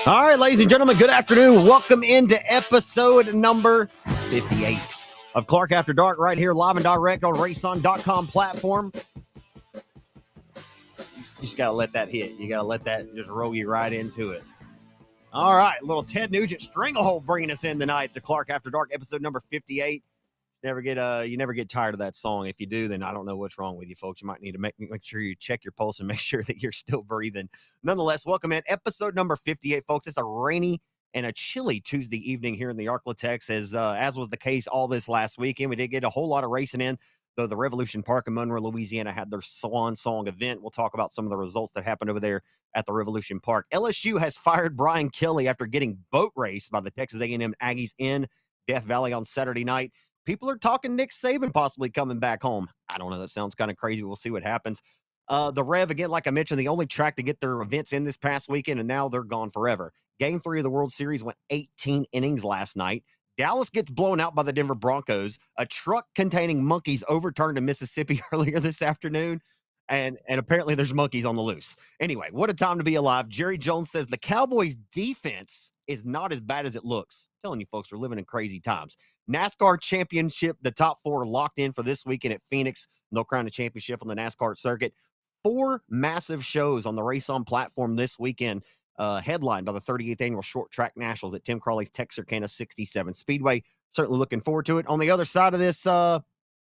All right, ladies and gentlemen, good afternoon. Welcome into episode number 58 of Clark After Dark right here, live and direct on RaceON.com platform. You just got to let that hit. You got to let that just roll you right into it. All right, little Ted Nugent Stranglehold bringing us in tonight to Clark After Dark, episode number 58. You never get tired of that song. If you do, then I don't know what's wrong with you, folks. You might need to make sure you check your pulse and make sure that you're still breathing. Nonetheless, welcome in episode number 58, folks. It's a rainy and a chilly Tuesday evening here in the Arklatex, as was the case all this last weekend. We did get a whole lot of racing in, though the Revolution Park in Monroe, Louisiana had their swan song event. We'll talk about some of the results that happened over there at the Revolution Park. LSU has fired Brian Kelly after getting boat raced by the Texas A&M Aggies in Death Valley on Saturday night. People are talking Nick Saban possibly coming back home. I don't know. That sounds kind of crazy. We'll see what happens. The Rev, again, like I mentioned, the only track to get their events in this past weekend, and now they're gone forever. Game 3 of the World Series went 18 innings last night. Dallas gets blown out by the Denver Broncos. A truck containing monkeys overturned in Mississippi earlier this afternoon. And apparently there's monkeys on the loose. Anyway, what a time to be alive. Jerry Jones says the Cowboys defense is not as bad as it looks. I'm telling you, folks, we're living in crazy times. NASCAR championship, the top 4 locked in for this weekend at Phoenix. They'll crown a championship on the NASCAR circuit. 4 massive shows on the RaceON platform this weekend, headlined by the 38th Annual Short Track Nationals at Tim Crawley's Texarkana 67 Speedway. Certainly looking forward to it. On the other side of this,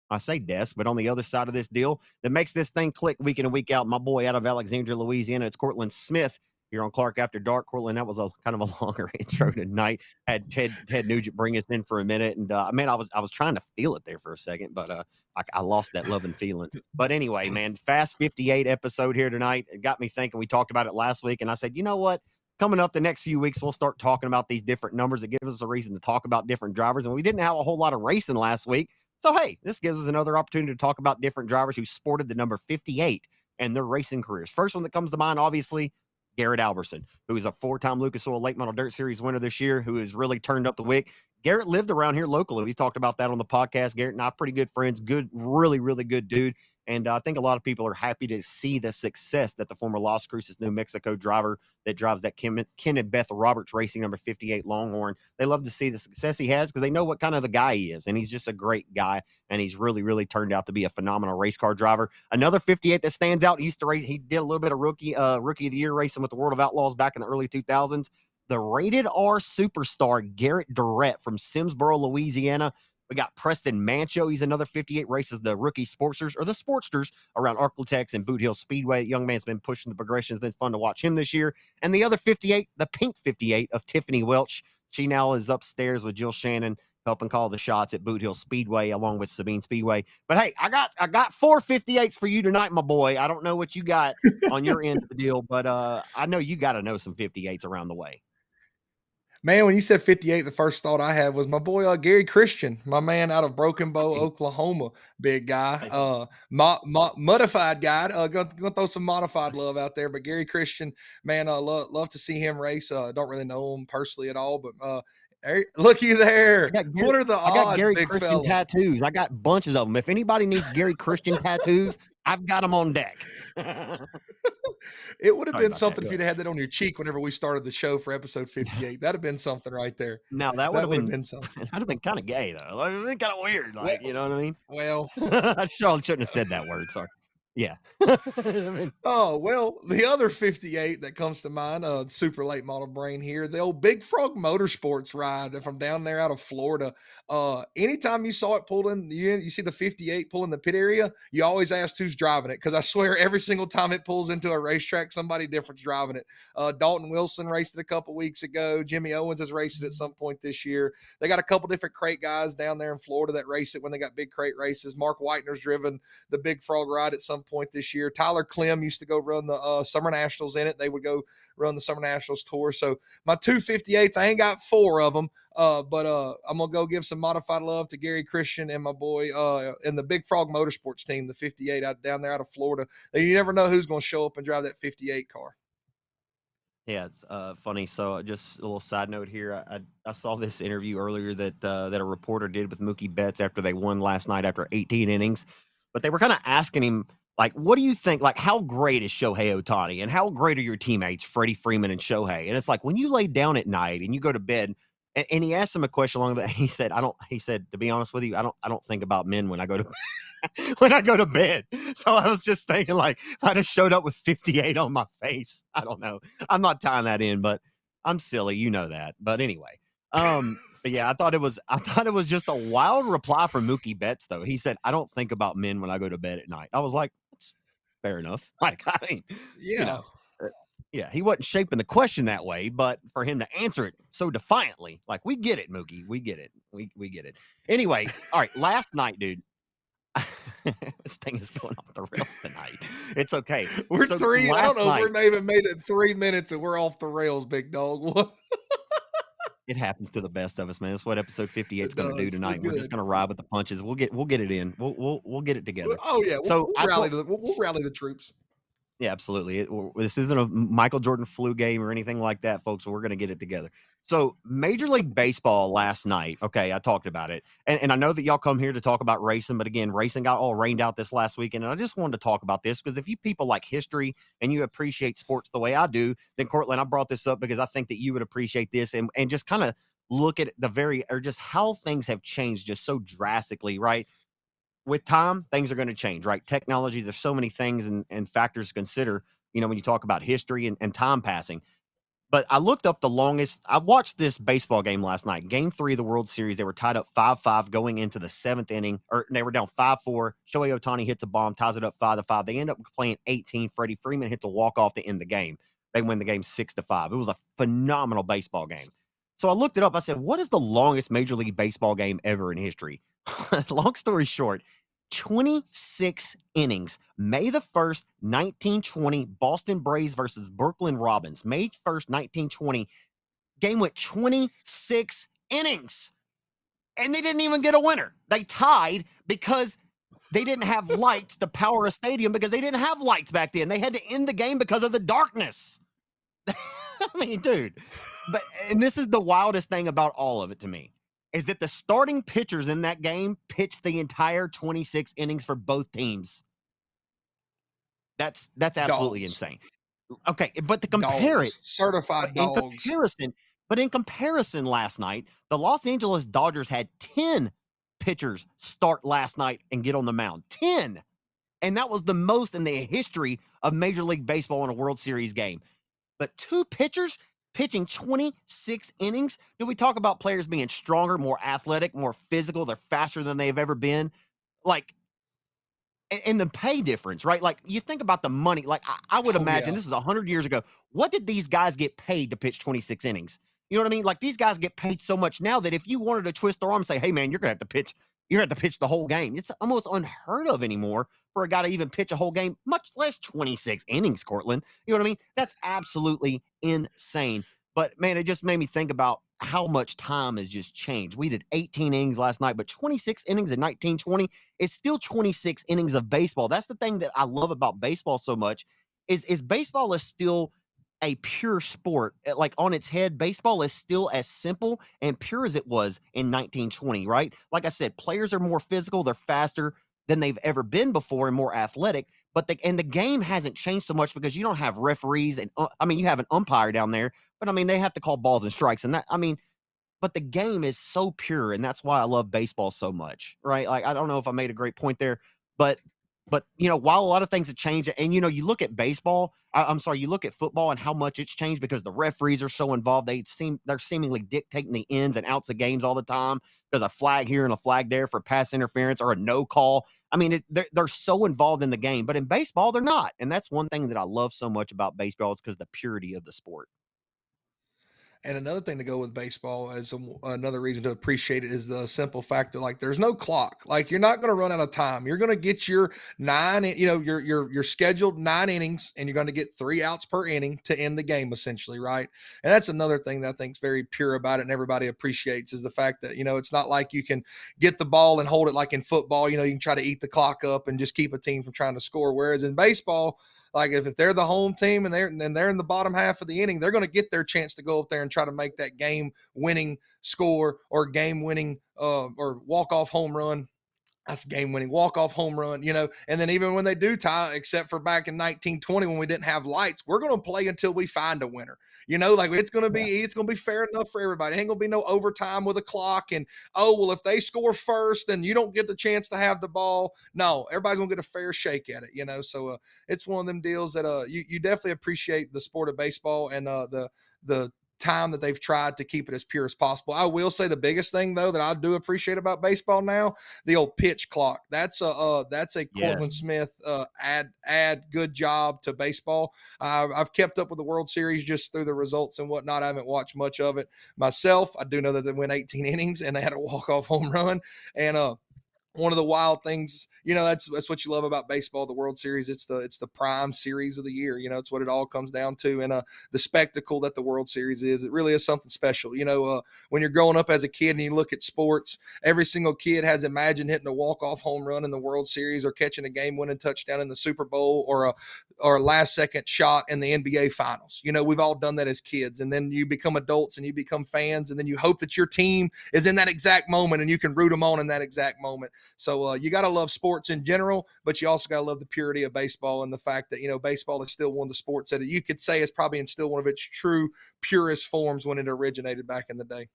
I say desk, but on the other side of this deal that makes this thing click week in and week out, my boy out of Alexandria, Louisiana, it's Cortland Smith here on Clark After Dark. Cortland, that was a kind of a longer intro tonight. Had Ted Nugent bring us in for a minute, and man, I was trying to feel it there for a second, but I lost that love and feeling. But anyway, man, Fast 58 episode here tonight. It got me thinking. We talked about it last week, and I said, you know what? Coming up the next few weeks, we'll start talking about these different numbers. It gives us a reason to talk about different drivers, and we didn't have a whole lot of racing last week. So, hey, this gives us another opportunity to talk about different drivers who sported the number 58 and their racing careers. First one that comes to mind, obviously, Garrett Alberson, who is a 4-time Lucas Oil Late Model Dirt Series winner this year, who has really turned up the wick. Garrett lived around here locally. We talked about that on the podcast. Garrett and I are pretty good friends. Good, really, really good dude. And I think a lot of people are happy to see the success that the former Las Cruces, New Mexico driver that drives that Kenneth Beth Roberts Racing number 58 Longhorn. They love to see the success he has because they know what kind of the guy he is. And he's just a great guy. And he's really, really turned out to be a phenomenal race car driver. Another 58 that stands out. He used to race. He did a little bit of rookie of the year racing with the World of Outlaws back in the early 2000s. The rated R superstar Garrett Durrett from Simsboro, Louisiana. We got Preston Mancho. He's another 58, races the rookie Sportsters around Arklatex and Boot Hill Speedway. The young man's been pushing the progression. It's been fun to watch him this year. And the other 58, the pink 58 of Tiffany Welch. She now is upstairs with Jill Shannon helping call the shots at Boot Hill Speedway along with Sabine Speedway. But hey, I got 4 58s for you tonight, my boy. I don't know what you got on your end of the deal, but I know you got to know some 58s around the way. Man, when you said 58, the first thought I had was my boy Gary Christian, my man out of Broken Bow, Oklahoma, big guy, modified guy. Gonna throw some modified love out there, but Gary Christian, man, love to see him race. Don't really know him personally at all, but looky there. What are the odds? I got Gary big Christian fella? tattoos. I got bunches of them. If anybody needs Gary Christian tattoos, I've got them on deck. It would have been something if you'd had that on your cheek whenever we started the show for episode 58. That'd have been something right there. Now that would have been something. That'd have been kind of gay though. Like, it would have been kind of weird. Like, you know what I mean? Well, I shouldn't have said that word. Sorry. Yeah. Oh, well, the other 58 that comes to mind, super late model brain here, the old Big Frog Motorsports ride from down there out of Florida. Anytime you saw it pulled in, you see the 58 pull in the pit area, you always asked who's driving it. Because I swear every single time it pulls into a racetrack, somebody different's driving it. Dalton Wilson raced it a couple weeks ago. Jimmy Owens has raced it at some point this year. They got a couple different crate guys down there in Florida that race it when they got big crate races. Mark Whitener's driven the Big Frog ride at some point this year. Tyler Clem used to go run the Summer Nationals in it. They would go run the Summer Nationals tour. So my 258s, I ain't got 4 of them, but I'm going to go give some modified love to Gary Christian and my boy in the Big Frog Motorsports team, the 58 down there out of Florida. You never know who's going to show up and drive that 58 car. Yeah, it's funny. So just a little side note here. I saw this interview earlier that a reporter did with Mookie Betts after they won last night after 18 innings. But they were kind of asking him, Like, what do you think? Like, how great is Shohei Ohtani, and how great are your teammates, Freddie Freeman and Shohei? And it's like when you lay down at night and you go to bed, and he asked him a question along that. He said, "I don't." He said, "To be honest with you, I don't think about men when I go to when I go to bed." So I was just thinking, like, if I'd have showed up with 58 on my face, I don't know. I'm not tying that in, but I'm silly, you know that. But anyway, but yeah, I thought it was just a wild reply from Mookie Betts, though. He said, "I don't think about men when I go to bed at night." I was like, that's fair enough. Like, I mean, you Yeah. know, uh, yeah, he wasn't shaping the question that way, but for him to answer it so defiantly, like, we get it, Mookie, we get it, we get it. Anyway, all right, last night, dude. This thing is going off the rails tonight. It's okay. We're So three. I don't last know if night, we may have made it 3 minutes and we're off the rails, big dog. What? it happens to the best of us, man. That's what episode 58 is It going to do does. We're tonight. We're just good. going to ride with the punches. We'll get it in. We'll get it together. Oh yeah, So we'll I rally told, to we'll rally the troops. yeah, absolutely. This isn't a Michael Jordan flu game or anything like that, folks. We're going to get it together. So, Major League Baseball last night. Okay, I talked about it, and I know that y'all come here to talk about racing, but again, racing got all rained out this last weekend, and I just wanted to talk about this because if you people like history and you appreciate sports the way I do, then Cortland, I brought this up because I think that you would appreciate this and just kind of look at just how things have changed just so drastically, right? With time, things are going to change, right? Technology, there's so many things and factors to consider, when you talk about history and time passing. But I looked up the longest. I watched this baseball game last night, game 3 of the World Series. They were tied up 5-5 going into the 7th inning, or they were down 5-4. Shohei Ohtani hits a bomb, ties it up 5-5. They end up playing 18. Freddie Freeman hits a walk-off to end the game. They win the game 6-5. It was a phenomenal baseball game. So I looked it up. I said, what is the longest Major League Baseball game ever in history? Long story short, 26 innings. May the 1st, 1920, Boston Braves versus Brooklyn Robins. May 1st, 1920. Game went 26 innings. And they didn't even get a winner. They tied because they didn't have lights to power a stadium because they didn't have lights back then. They had to end the game because of the darkness. I mean, dude. And this is the wildest thing about all of it to me. Is that the starting pitchers in that game pitched the entire 26 innings for both teams. That's absolutely Dogs. insane. Okay, but to compare Dogs. Certified dogs. in comparison, last night, the Los Angeles Dodgers had 10 pitchers start last night and get on the mound. 10. And that was the most in the history of Major League Baseball in a World Series game. But 2 pitchers pitching 26 innings. Do we talk about players being stronger, more athletic, more physical? They're faster than they've ever been. Like, and the pay difference, right? Like, you think about the money. Like, I would imagine this is 100 years ago. What did these guys get paid to pitch 26 innings? You know what I mean? Like, these guys get paid so much now that if you wanted to twist their arm and say, hey, man, you're going to have to pitch. You're going to have to pitch the whole game. It's almost unheard of anymore for a guy to even pitch a whole game, much less 26 innings, Cortland. You know what I mean? That's absolutely insane. But, man, it just made me think about how much time has just changed. We did 18 innings last night, but 26 innings in 1920 is still 26 innings of baseball. That's the thing that I love about baseball so much is baseball is still a pure sport. Like, on its head, baseball is still as simple and pure as it was in 1920, right? Like I said, players are more physical, they're faster than they've ever been before and more athletic, but the game hasn't changed so much because you don't have referees and you have an umpire down there, but they have to call balls and strikes, and but the game is so pure, and that's why I love baseball so much, right? Like, I don't know if I made a great point there, but while a lot of things have changed, and you look at baseball, you look at football and how much it's changed because the referees are so involved. They're seemingly dictating the ins and outs of games all the time. There's a flag here and a flag there for pass interference or a no call. They're so involved in the game, but in baseball they're not, and that's one thing that I love so much about baseball is because the purity of the sport. And another thing to go with baseball as another reason to appreciate it is the simple fact that, like, there's no clock. Like, you're not going to run out of time. You're going to get your your scheduled 9 innings, and you're going to get 3 outs per inning to end the game, essentially, right? And that's another thing that I think is very pure about it, and everybody appreciates is the fact that it's not like you can get the ball and hold it like in football. You can try to eat the clock up and just keep a team from trying to score. Whereas in baseball, like, if they're the home team and they're in the bottom half of the inning, they're going to get their chance to go up there and try to make that game winning score or game winning or walk off home run That's a game-winning walk-off home run, and then even when they do tie, except for back in 1920 when we didn't have lights, we're going to play until we find a winner. Like it's going to be fair enough for everybody. It ain't going to be no overtime with a clock and, oh, well, if they score first, then you don't get the chance to have the ball. No, everybody's going to get a fair shake at it. So it's one of them deals that you definitely appreciate the sport of baseball and the time that they've tried to keep it as pure as possible. I will say the biggest thing though that I do appreciate about baseball now, the old pitch clock. That's a Cortland Smith add good job to baseball. I've kept up with the World Series just through the results and whatnot. I haven't watched much of it myself. I do know that they went 18 innings and they had a walk-off home run. And one of the wild things, that's what you love about baseball, the World Series. It's the prime series of the year. It's what it all comes down to. And the spectacle that the World Series is, it really is something special. When you're growing up as a kid and you look at sports, every single kid has imagined hitting a walk-off home run in the World Series or catching a game-winning touchdown in the Super Bowl or a last-second shot in the NBA Finals. We've all done that as kids. And then you become adults and you become fans, and then you hope that your team is in that exact moment and you can root them on in that exact moment. So you got to love sports in general, but you also got to love the purity of baseball and the fact that, baseball is still one of the sports that you could say is probably in still one of its true purest forms when it originated back in the day.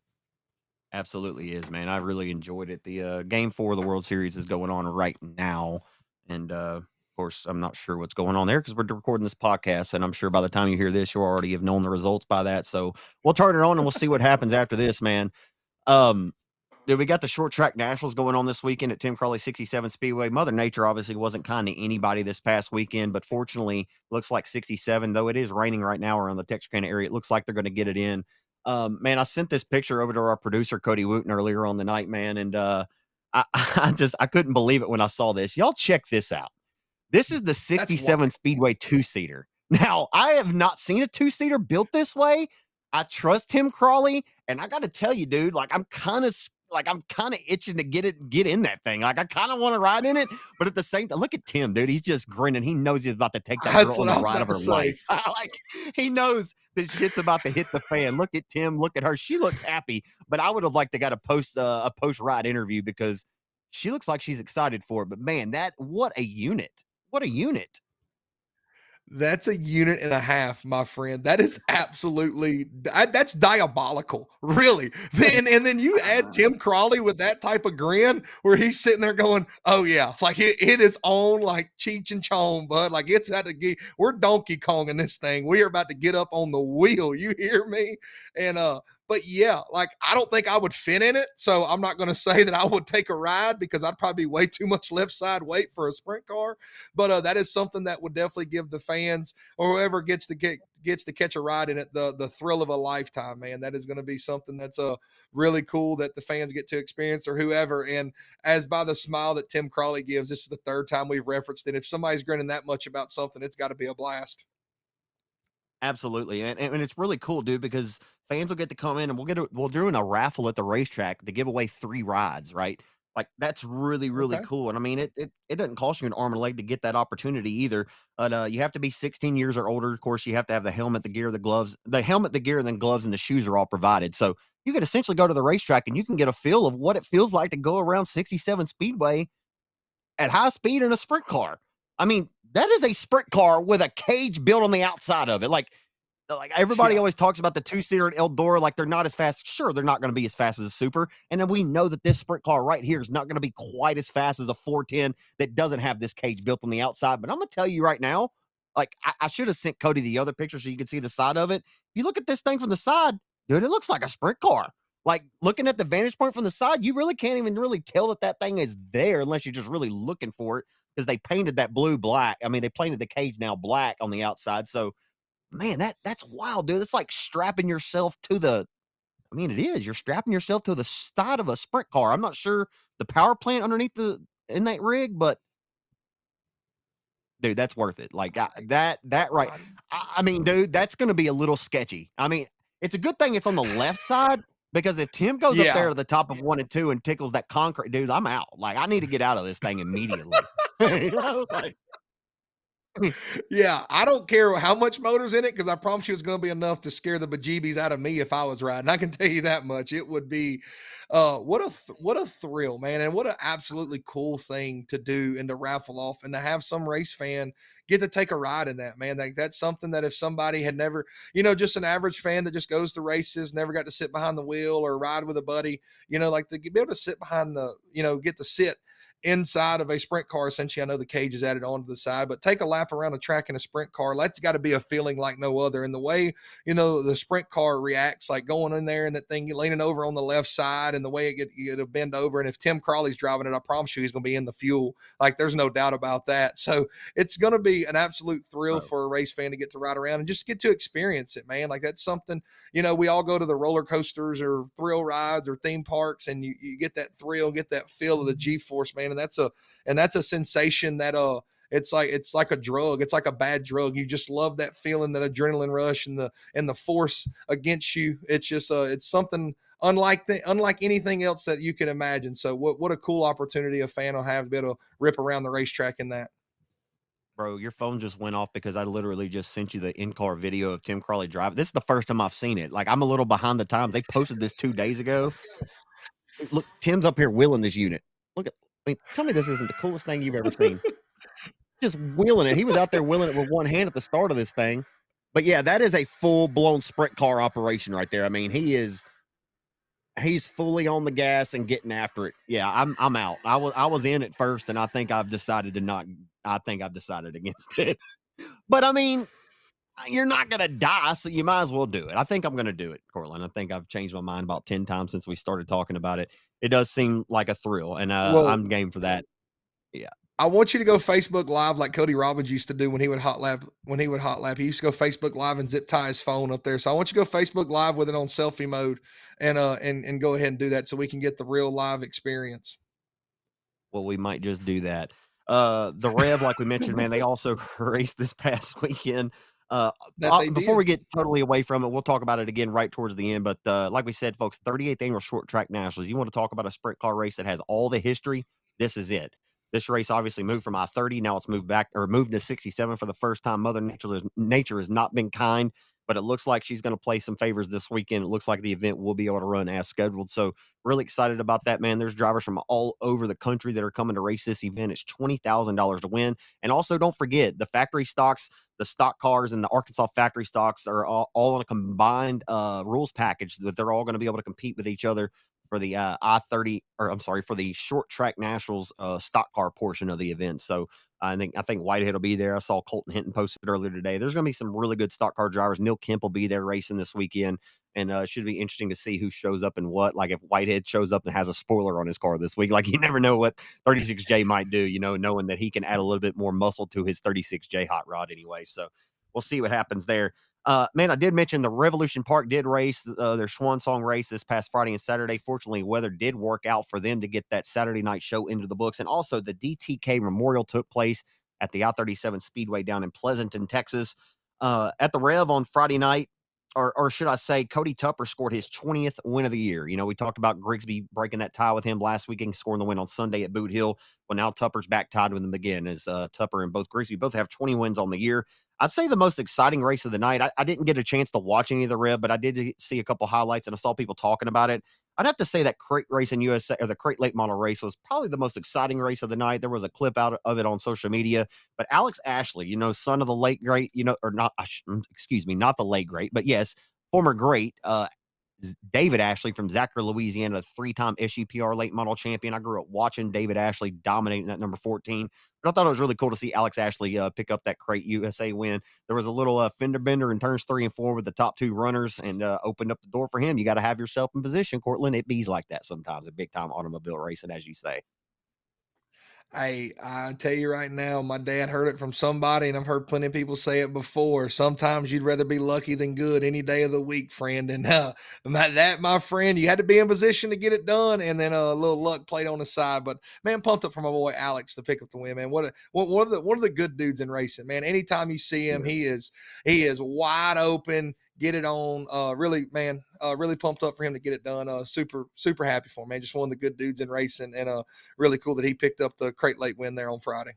Absolutely is, man. I really enjoyed it. The Game 4 of the World Series is going on right now. And, of course, I'm not sure what's going on there because we're recording this podcast. And I'm sure by the time you hear this, you'll already have known the results by that. So we'll turn it on and we'll see what happens after this, man. Dude, we got the short track nationals going on this weekend at Tim Crawley 67 Speedway. Mother Nature obviously wasn't kind to anybody this past weekend, but fortunately, looks like 67, though it is raining right now around the Texarkana area. It looks like they're going to get it in. Man, I sent this picture over to our producer, Cody Wooten, earlier on the night, man, and I couldn't believe it when I saw this. Y'all check this out. This is the 67 Speedway two-seater. Now, I have not seen a two-seater built this way. I trust Tim Crawley, and I got to tell you, dude, I'm kind of itching to get in that thing. I kind of want to ride in it, but at the same time, look at Tim, dude. He's just grinning. He knows he's about to take that girl on the ride of her life. He knows that shit's about to hit the fan. Look at Tim. Look at her. She looks happy, but I would have liked to got a post-ride interview because she looks like she's excited for it. But man, what a unit. What a unit. That's a unit and a half, my friend. That is absolutely that's diabolical, really. And then you add Tim Crawley with that type of grin where he's sitting there going, "Oh yeah, like it is on like Cheech and Chong, bud. Like it's had to get. We're Donkey Kong in this thing. We are about to get up on the wheel. You hear me?" And but yeah, like I don't think I would fit in it. So I'm not going to say that I would take a ride because I'd probably be way too much left side weight for a sprint car. But that is something that would definitely give the fans or whoever gets to catch a ride in it the thrill of a lifetime, man. That is going to be something that's really cool that the fans get to experience or whoever. And as by the smile that Tim Crawley gives, this is the third time we've referenced it. If somebody's grinning that much about something, it's got to be a blast. Absolutely. And it's really cool, dude, because fans will get to come in and we're doing a raffle at the racetrack to give away 3 rides, right? Like that's really, really cool. And I mean, it doesn't cost you an arm and a leg to get that opportunity either. But you have to be 16 years or older. Of course, you have to have the helmet, the gear, the gloves, the helmet, the gear, and then gloves and the shoes are all provided. So you can essentially go to the racetrack and you can get a feel of what it feels like to go around 67 Speedway at high speed in a sprint car. I mean, that is a sprint car with a cage built on the outside of it. Like everybody always talks about the two-seater at Eldora, like they're not as fast. Sure, they're not going to be as fast as a Super. And then we know that this sprint car right here is not going to be quite as fast as a 410 that doesn't have this cage built on the outside. But I'm going to tell you right now, like I should have sent Cody the other picture so you could see the side of it. If you look at this thing from the side, dude, it looks like a sprint car. Like looking at the vantage point from the side, you really can't even really tell that thing is there unless you're just really looking for it. Because they painted that blue black. I mean, they painted the cage now black on the outside. So, man, that's wild, dude. It's like strapping yourself to I mean, it is. You're strapping yourself to the side of a sprint car. I'm not sure the power plant underneath in that rig, but dude, that's worth it. Like that right. I mean, dude, that's going to be a little sketchy. I mean, it's a good thing it's on the left side. Because if Tim goes up there to the top of 1 and 2 and tickles that concrete, dude, I'm out. Like, I need to get out of this thing immediately. You know? Like, Yeah, I don't care how much motor's in it because I promise you it's going to be enough to scare the bejeebies out of me if I was riding. I can tell you that much. It would be, what a thrill, man, and what an absolutely cool thing to do and to raffle off and to have some race fan get to take a ride in that, man. Like that's something that if somebody had never, just an average fan that just goes to races, never got to sit behind the wheel or ride with a buddy, like to be able to sit behind the, get to sit inside of a sprint car. Essentially, I know the cage is added onto the side, but take a lap around a track in a sprint car. That's got to be a feeling like no other. And the way, the sprint car reacts, like going in there and that thing leaning over on the left side and the way it'll bend over. And if Tim Crawley's driving it, I promise you he's going to be in the fuel. Like there's no doubt about that. So it's going to be an absolute thrill for a race fan to get to ride around and just get to experience it, man. Like that's something, we all go to the roller coasters or thrill rides or theme parks and you get that thrill, get that feel of the G-force, man. And that's a sensation that it's like a drug. It's like a bad drug. You just love that feeling, that adrenaline rush and the force against you. It's just it's something unlike anything else that you can imagine. So what a cool opportunity a fan will have to be able to rip around the racetrack in that. Bro, your phone just went off because I literally just sent you the in-car video of Tim Crawley driving. This is the first time I've seen it. Like, I'm a little behind the times. They posted this 2 days ago. Look, Tim's up here wheeling this unit. Tell me this isn't the coolest thing you've ever seen. Just wheeling it. He was out there wheeling it with one hand at the start of this thing. But yeah, that is a full-blown sprint car operation right there. I mean, he's fully on the gas and getting after it. Yeah, I'm out. I was in at first, and I think I've decided against it. But I mean, you're not gonna die, so you might as well do it. I think I'm gonna do it, Cortland. I think I've changed my mind about 10 times since we started talking about it. It does seem like a thrill, and I'm game for that. Yeah. I want you to go Facebook Live like Cody Robbins used to do when he would hot lap. He used to go Facebook Live and zip tie his phone up there. So I want you to go Facebook Live with it on selfie mode and go ahead and do that so we can get the real live experience. Well, we might just do that. The Rev, like we mentioned, man, they also raced this past weekend. Before we get totally away from it, we'll talk about it again right towards the end. But like we said, folks, 38th Annual Short Track Nationals. You want to talk about a sprint car race that has all the history? This is it. This race obviously moved from I-30. Now it's moved to 67 for the first time. Mother Nature has not been kind, but it looks like she's going to play some favors this weekend. It looks like the event will be able to run as scheduled. So really excited about that, man. There's drivers from all over the country that are coming to race this event. It's $20,000 to win. And also don't forget the factory stocks, the stock cars and the Arkansas factory stocks are all in a combined rules package that they're all going to be able to compete with each other for the for the Short Track Nationals stock car portion of the event. So I think Whitehead will be there. I saw Colton Hinton posted earlier today. There's going to be some really good stock car drivers. Neil Kemp will be there racing this weekend, and should be interesting to see who shows up and what. Like if Whitehead shows up and has a spoiler on his car this week, like you never know what 36J might do. Knowing that he can add a little bit more muscle to his 36J hot rod anyway. So we'll see what happens there. Man, I did mention the Revolution Park did race their Swan Song race this past Friday and Saturday. Fortunately, weather did work out for them to get that Saturday night show into the books. And also the DTK Memorial took place at the I-37 Speedway down in Pleasanton, Texas. At the Rev on Friday night, or should I say, Cody Tupper scored his 20th win of the year. We talked about Grigsby breaking that tie with him last weekend, scoring the win on Sunday at Boot Hill. Well, now Tupper's back tied with him again, as Tupper and both Grigsby both have 20 wins on the year. I'd say the most exciting race of the night. I didn't get a chance to watch any of the Rev, but I did see a couple highlights and I saw people talking about it. I'd have to say that crate race in USA, or the crate late model race, was probably the most exciting race of the night. There was a clip out of it on social media, but Alex Ashley, son of the late great, or not, excuse me, not the late great, but yes, former great, David Ashley from Zachary, Louisiana, a 3-time SUPR late model champion. I grew up watching David Ashley dominating that number 14. But I thought it was really cool to see Alex Ashley pick up that crate USA win. There was a little fender bender in turns 3 and 4 with the top 2 runners and opened up the door for him. You got to have yourself in position, Cortland. It bees like that sometimes in big-time automobile racing, as you say. I tell you right now, my dad heard it from somebody, and I've heard plenty of people say it before. Sometimes you'd rather be lucky than good any day of the week, friend. And my friend, you had to be in position to get it done, and then a little luck played on the side. But man, pumped up for my boy Alex to pick up the win, man. One of the good dudes in racing, man. Anytime you see him, he is wide open. Get it on. Really, man, really pumped up for him to get it done. Super, super happy for him, man. Just one of the good dudes in racing, and really cool that he picked up the crate late win there on Friday.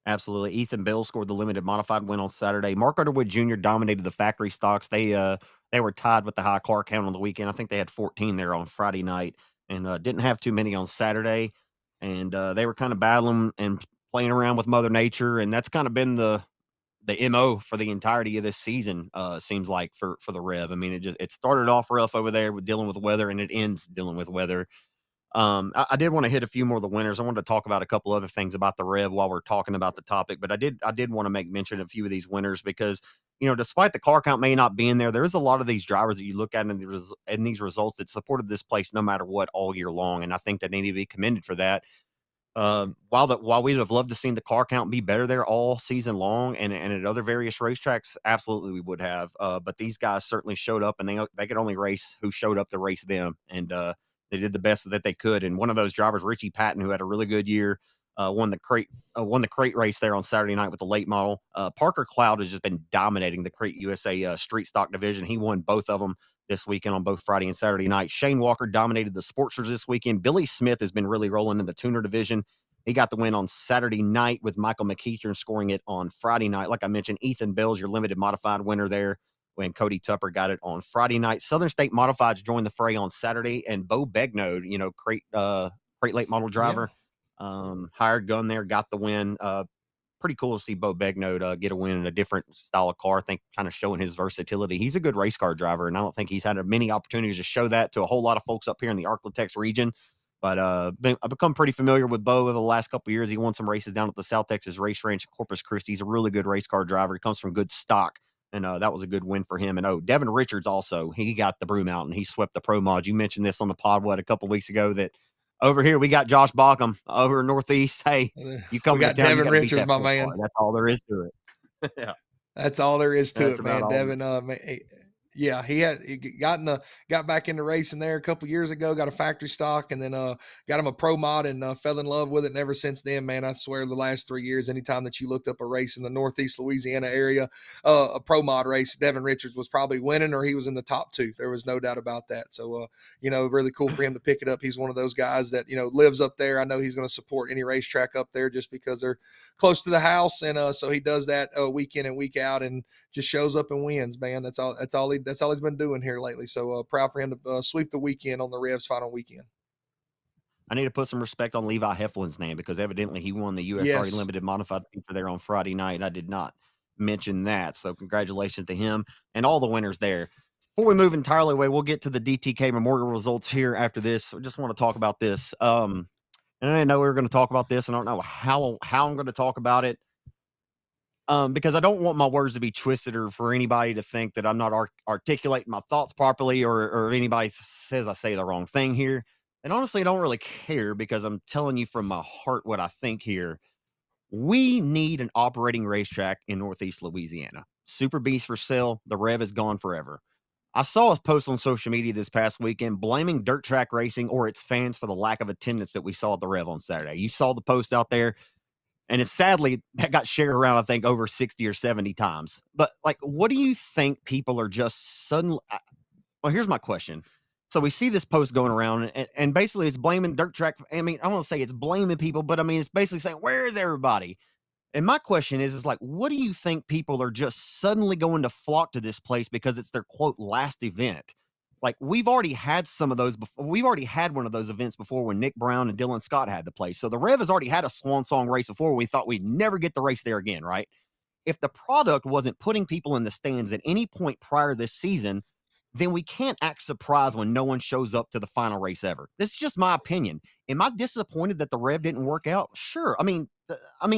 Absolutely. Ethan Bell scored the limited modified win on Saturday. Mark Underwood Jr. dominated the factory stocks. They were tied with the high car count on the weekend. I think they had 14 there on Friday night and didn't have too many on Saturday. And they were kind of battling and playing around with Mother Nature, and that's kind of been the MO for the entirety of this season. Seems like for the Rev. I mean, it started off rough over there with dealing with weather, and it ends dealing with weather. I did want to hit a few more of the winners. I wanted to talk about a couple other things about the Rev while we're talking about the topic, but I did want to make mention of a few of these winners because, despite the car count may not being there, there's a lot of these drivers that you look at in these results that supported this place no matter what all year long, and I think that they need to be commended for that. While we'd have loved to seen the car count be better there all season long and at other various racetracks, absolutely we would have. But these guys certainly showed up, and they could only race who showed up to race them, and they did the best that they could. And one of those drivers, Richie Patton, who had a really good year, won the crate race there on Saturday night with the late model. Parker Cloud has just been dominating the Crate USA street stock division. He won both of them this weekend on both Friday and Saturday night. Shane Walker dominated the Sportsters this weekend. Billy Smith has been really rolling in the tuner division. He got the win on Saturday night with Michael McEachern scoring it on Friday night. Like I mentioned, Ethan Bell's your limited modified winner there when Cody Tupper got it on Friday night. Southern State Modifieds joined the fray on Saturday, and Bo Begnode, crate late model driver, hired gun there, got the win. Pretty cool to see Bo Begnode get a win in a different style of car. I think kind of showing his versatility. He's a good race car driver, and I don't think he's had many opportunities to show that to a whole lot of folks up here in the Arklatex region. But I've become pretty familiar with Bo over the last couple of years. He won some races down at the South Texas Race Ranch at Corpus Christi. He's a really good race car driver. He comes from good stock, and that was a good win for him. And Devin Richards also, he got the broom out, and he swept the Pro Mod. You mentioned this on the pod, a couple of weeks ago, that over here we got Josh Bauckham over Northeast. Hey, you come to town, Devin Richards, my man. That's all there is to it. Yeah, that's all there is to it, man. Devin, yeah, he got back into racing there a couple years ago, got a factory stock, and then got him a Pro Mod and fell in love with it. And ever since then, man, I swear the last 3 years, anytime that you looked up a race in the Northeast Louisiana area, a Pro Mod race, Devin Richards was probably winning or he was in the top two. There was no doubt about that. So, really cool for him to pick it up. He's one of those guys that, lives up there. I know he's going to support any racetrack up there just because they're close to the house. And so he does that week in and week out and just shows up and wins, man. That's all he's been doing here lately. So proud for him to sweep the weekend on the Rev's final weekend. I need to put some respect on Levi Heflin's name because evidently he won the USRE Limited Modified feature there on Friday night. I did not mention that. So congratulations to him and all the winners there. Before we move entirely away, we'll get to the DTK Memorial results here after this. I just want to talk about this. And I didn't know we were going to talk about this. I don't know how I'm going to talk about it. Because I don't want my words to be twisted or for anybody to think that I'm not articulating my thoughts properly or anybody says I say the wrong thing here. And honestly, I don't really care because I'm telling you from my heart what I think here. We need an operating racetrack in Northeast Louisiana. Super Beast for sale. The Rev is gone forever. I saw a post on social media this past weekend blaming dirt track racing or its fans for the lack of attendance that we saw at the Rev on Saturday. You saw the post out there. And it's sadly that got shared around, I think, over 60 or 70 times. But what do you think people are just suddenly? Well, here's my question. So we see this post going around and basically it's blaming dirt track. I mean, I won't say it's blaming people, but I mean, it's basically saying, where is everybody? And my question is what do you think people are just suddenly going to flock to this place because it's their quote last event? We've already had some of those before. We've already had one of those events before when Nick Brown and Dylan Scott had the place. So the Rev has already had a swan song race before. We thought we'd never get the race there again, right? If the product wasn't putting people in the stands at any point prior this season, then we can't act surprised when no one shows up to the final race ever. This is just my opinion. Am I disappointed that the Rev didn't work out? Sure. I mean,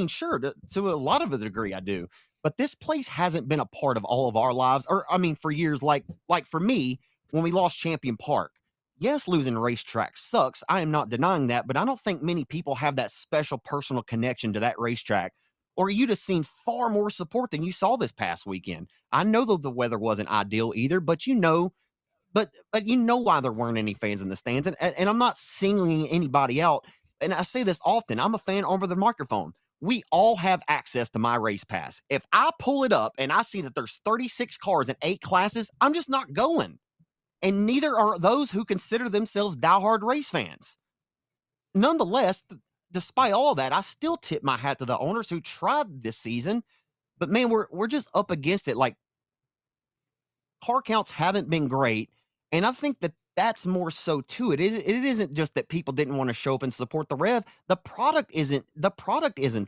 sure. To a lot of a degree, I do. But this place hasn't been a part of all of our lives, or for years. Like for me. When we lost Champion Park, yes, losing racetrack sucks. I am not denying that, but I don't think many people have that special personal connection to that racetrack, or you'd have seen far more support than you saw this past weekend. I know that the weather wasn't ideal either, but but you know why there weren't any fans in the stands, and I'm not singling anybody out. And I say this often. I'm a fan over the microphone. We all have access to my race pass. If I pull it up and I see that there's 36 cars in 8 classes, I'm just not going. And neither are those who consider themselves diehard race fans. Nonetheless, despite all that, I still tip my hat to the owners who tried this season. But man, we're just up against it. Like, car counts haven't been great, and I think that that's more so too. It isn't just that people didn't want to show up and support the Rev. The product isn't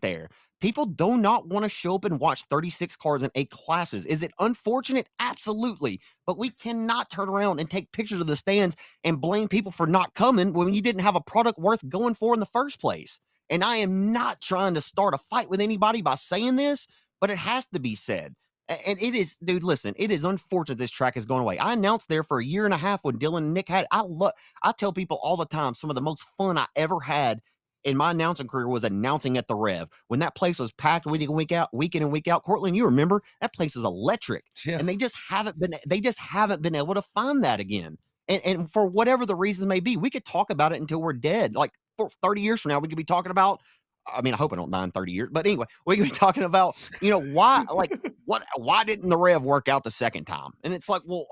there. People do not want to show up and watch 36 cars in 8 classes. Is it unfortunate? Absolutely. But we cannot turn around and take pictures of the stands and blame people for not coming when you didn't have a product worth going for in the first place. And I am not trying to start a fight with anybody by saying this, but it has to be said. And it is, dude, listen, it is unfortunate this track is going away. I announced there for a year and a half when Dylan and Nick had. I tell people all the time, some of the most fun I ever had in my announcing career was announcing at the Rev. When that place was packed week in, week out, week in and week out. Cortland, you remember that place was electric. Yeah. And they just haven't been able to find that again. And for whatever the reasons may be, we could talk about it until we're dead. Like for 30 years from now, we could be talking about, I mean, I hope I don't die in 30 years. But anyway, we could be talking about, why, like, why didn't the Rev work out the second time? And it's like, well,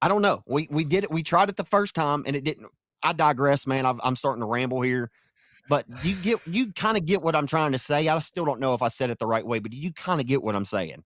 I don't know. We did it. We tried it the first time and it didn't. I digress, man. I'm starting to ramble here. But you kind of get what I'm trying to say. I still don't know if I said it the right way, but do you kind of get what I'm saying?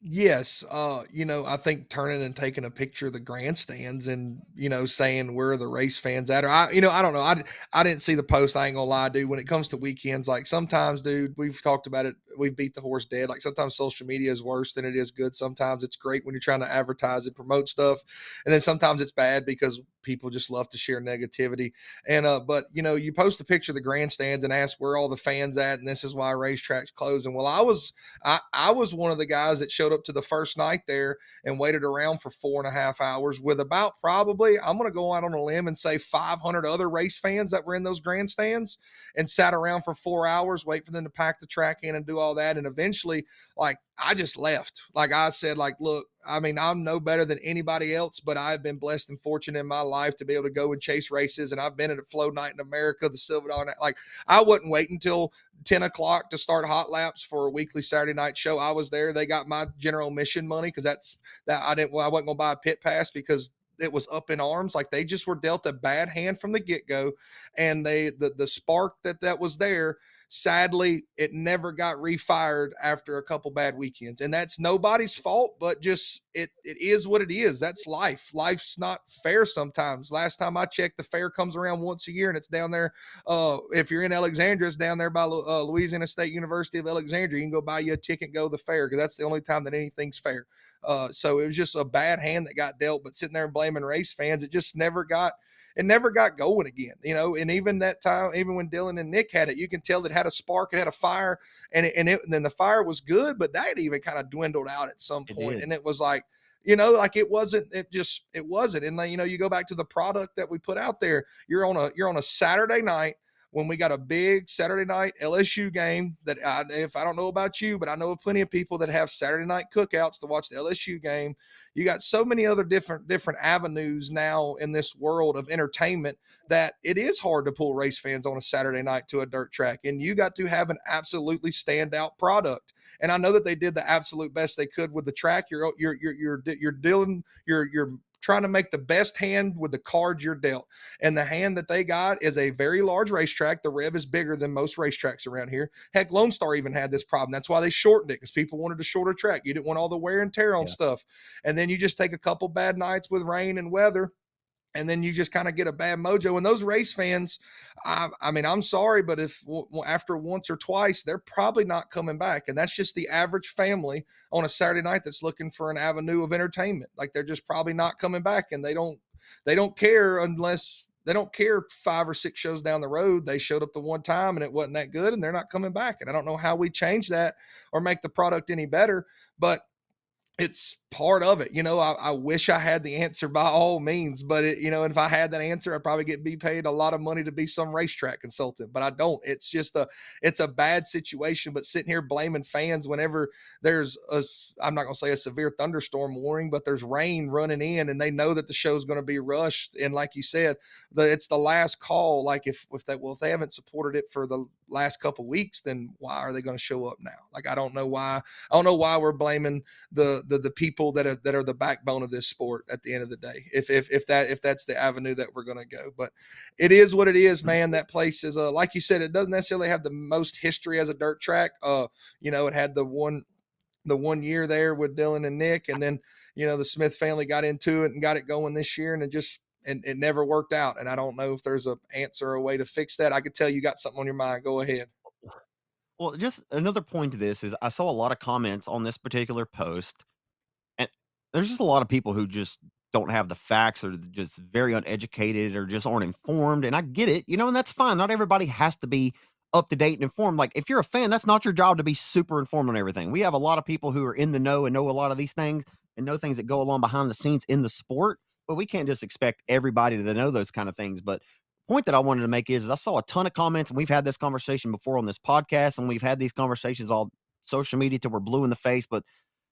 Yes, I think turning and taking a picture of the grandstands and, saying where are the race fans at, or I don't know. I didn't see the post. I ain't gonna lie, dude. When it comes to weekends, like sometimes, dude, we've talked about it. We've beat the horse dead. Like sometimes social media is worse than it is good. Sometimes it's great when you're trying to advertise and promote stuff, and then sometimes it's bad because people just love to share negativity. And but you post a picture of the grandstands and ask where all the fans at, and this is why racetracks closing. Well, I was one of the guys that showed up to the first night there and waited around for 4.5 hours with about probably, I'm going to go out on a limb and say 500 other race fans that were in those grandstands, and sat around for 4 hours, wait for them to pack the track in and do all that. And eventually, like, I just left. Like I said, like, look, I mean, I'm no better than anybody else, but I've been blessed and fortunate in my life to be able to go and chase races. And I've been at a Flow Night in America, the Silver Dollar. Like, I wouldn't wait until 10 o'clock to start hot laps for a weekly Saturday night show. I was there. They got my general admission money because I wasn't going to buy a pit pass because it was up in arms. Like, they just were dealt a bad hand from the get-go. And the spark that was there, sadly, it never got refired after a couple bad weekends. And that's nobody's fault, but just it is what it is. That's life. Life's not fair sometimes. Last time I checked, the fair comes around once a year, and it's down there. If you're in Alexandria, it's down there by Louisiana State University of Alexandria. You can go buy you a ticket and go to the fair because that's the only time that anything's fair. So it was just a bad hand that got dealt, but sitting there and blaming race fans, it just never got going again, and even that time, even when Dylan and Nick had it, you can tell it had a spark, it had a fire, and then the fire was good, but that even kind of dwindled out at some point. And it was like, like it wasn't. And then, you go back to the product that we put out there. You're on a Saturday night when we got a big Saturday night LSU game that if I don't know about you, but I know of plenty of people that have Saturday night cookouts to watch the LSU game. You got so many other different avenues now in this world of entertainment that it is hard to pull race fans on a Saturday night to a dirt track. And you got to have an absolutely standout product. And I know that they did the absolute best they could with the track. You're trying to make the best hand with the cards you're dealt. And the hand that they got is a very large racetrack. The Rev is bigger than most racetracks around here. Heck, Lone Star even had this problem. That's why they shortened it, because people wanted a shorter track. You didn't want all the wear and tear on stuff. And then you just take a couple bad nights with rain and weather, and then you just kind of get a bad mojo. And those race fans, I mean, I'm sorry, but if after once or twice, they're probably not coming back. And that's just the average family on a Saturday night that's looking for an avenue of entertainment. Like, they're just probably not coming back, and they don't care unless they don't care 5 or 6 shows down the road. They showed up the one time and it wasn't that good, and they're not coming back. And I don't know how we change that or make the product any better, but it's part of it. I wish I had the answer by all means, but if I had that answer, I'd probably be paid a lot of money to be some racetrack consultant, but I don't. It's just it's a bad situation. But sitting here blaming fans whenever there's I'm not going to say a severe thunderstorm warning, but there's rain running in and they know that the show's going to be rushed. And like you said, it's the last call. Like if they haven't supported it for the last couple weeks, then why are they going to show up now? Like, I don't know why we're blaming the people people that are the backbone of this sport at the end of the day. If that's the avenue that we're going to go, but it is what it is, man. That place is like you said, it doesn't necessarily have the most history as a dirt track. It had the one year there with Dylan and Nick, and then the Smith family got into it and got it going this year, and it never worked out. And I don't know if there's an answer or a way to fix that. I could tell you got something on your mind. Go ahead. Well, just another point to this is I saw a lot of comments on this particular post, and there's just a lot of people who just don't have the facts or just very uneducated or just aren't informed. And I get it, and that's fine. Not everybody has to be up to date and informed. Like if you're a fan, that's not your job to be super informed on everything. We have a lot of people who are in the know and know a lot of these things and know things that go along behind the scenes in the sport, but we can't just expect everybody to know those kind of things. But point that I wanted to make is I saw a ton of comments, and we've had this conversation before on this podcast, and we've had these conversations all social media till we're blue in the face, but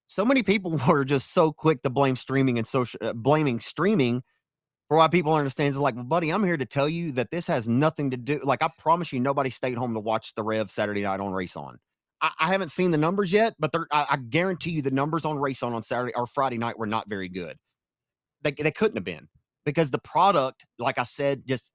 so many people were just so quick to blame streaming and blaming streaming for why people don't understand. It's like, well, buddy, I'm here to tell you that this has nothing to do. Like, I promise you, nobody stayed home to watch the Rev Saturday night on RaceON. I haven't seen the numbers yet, but I guarantee you the numbers on RaceON on Saturday or Friday night were not very good. They couldn't have been, because the product, like I said, just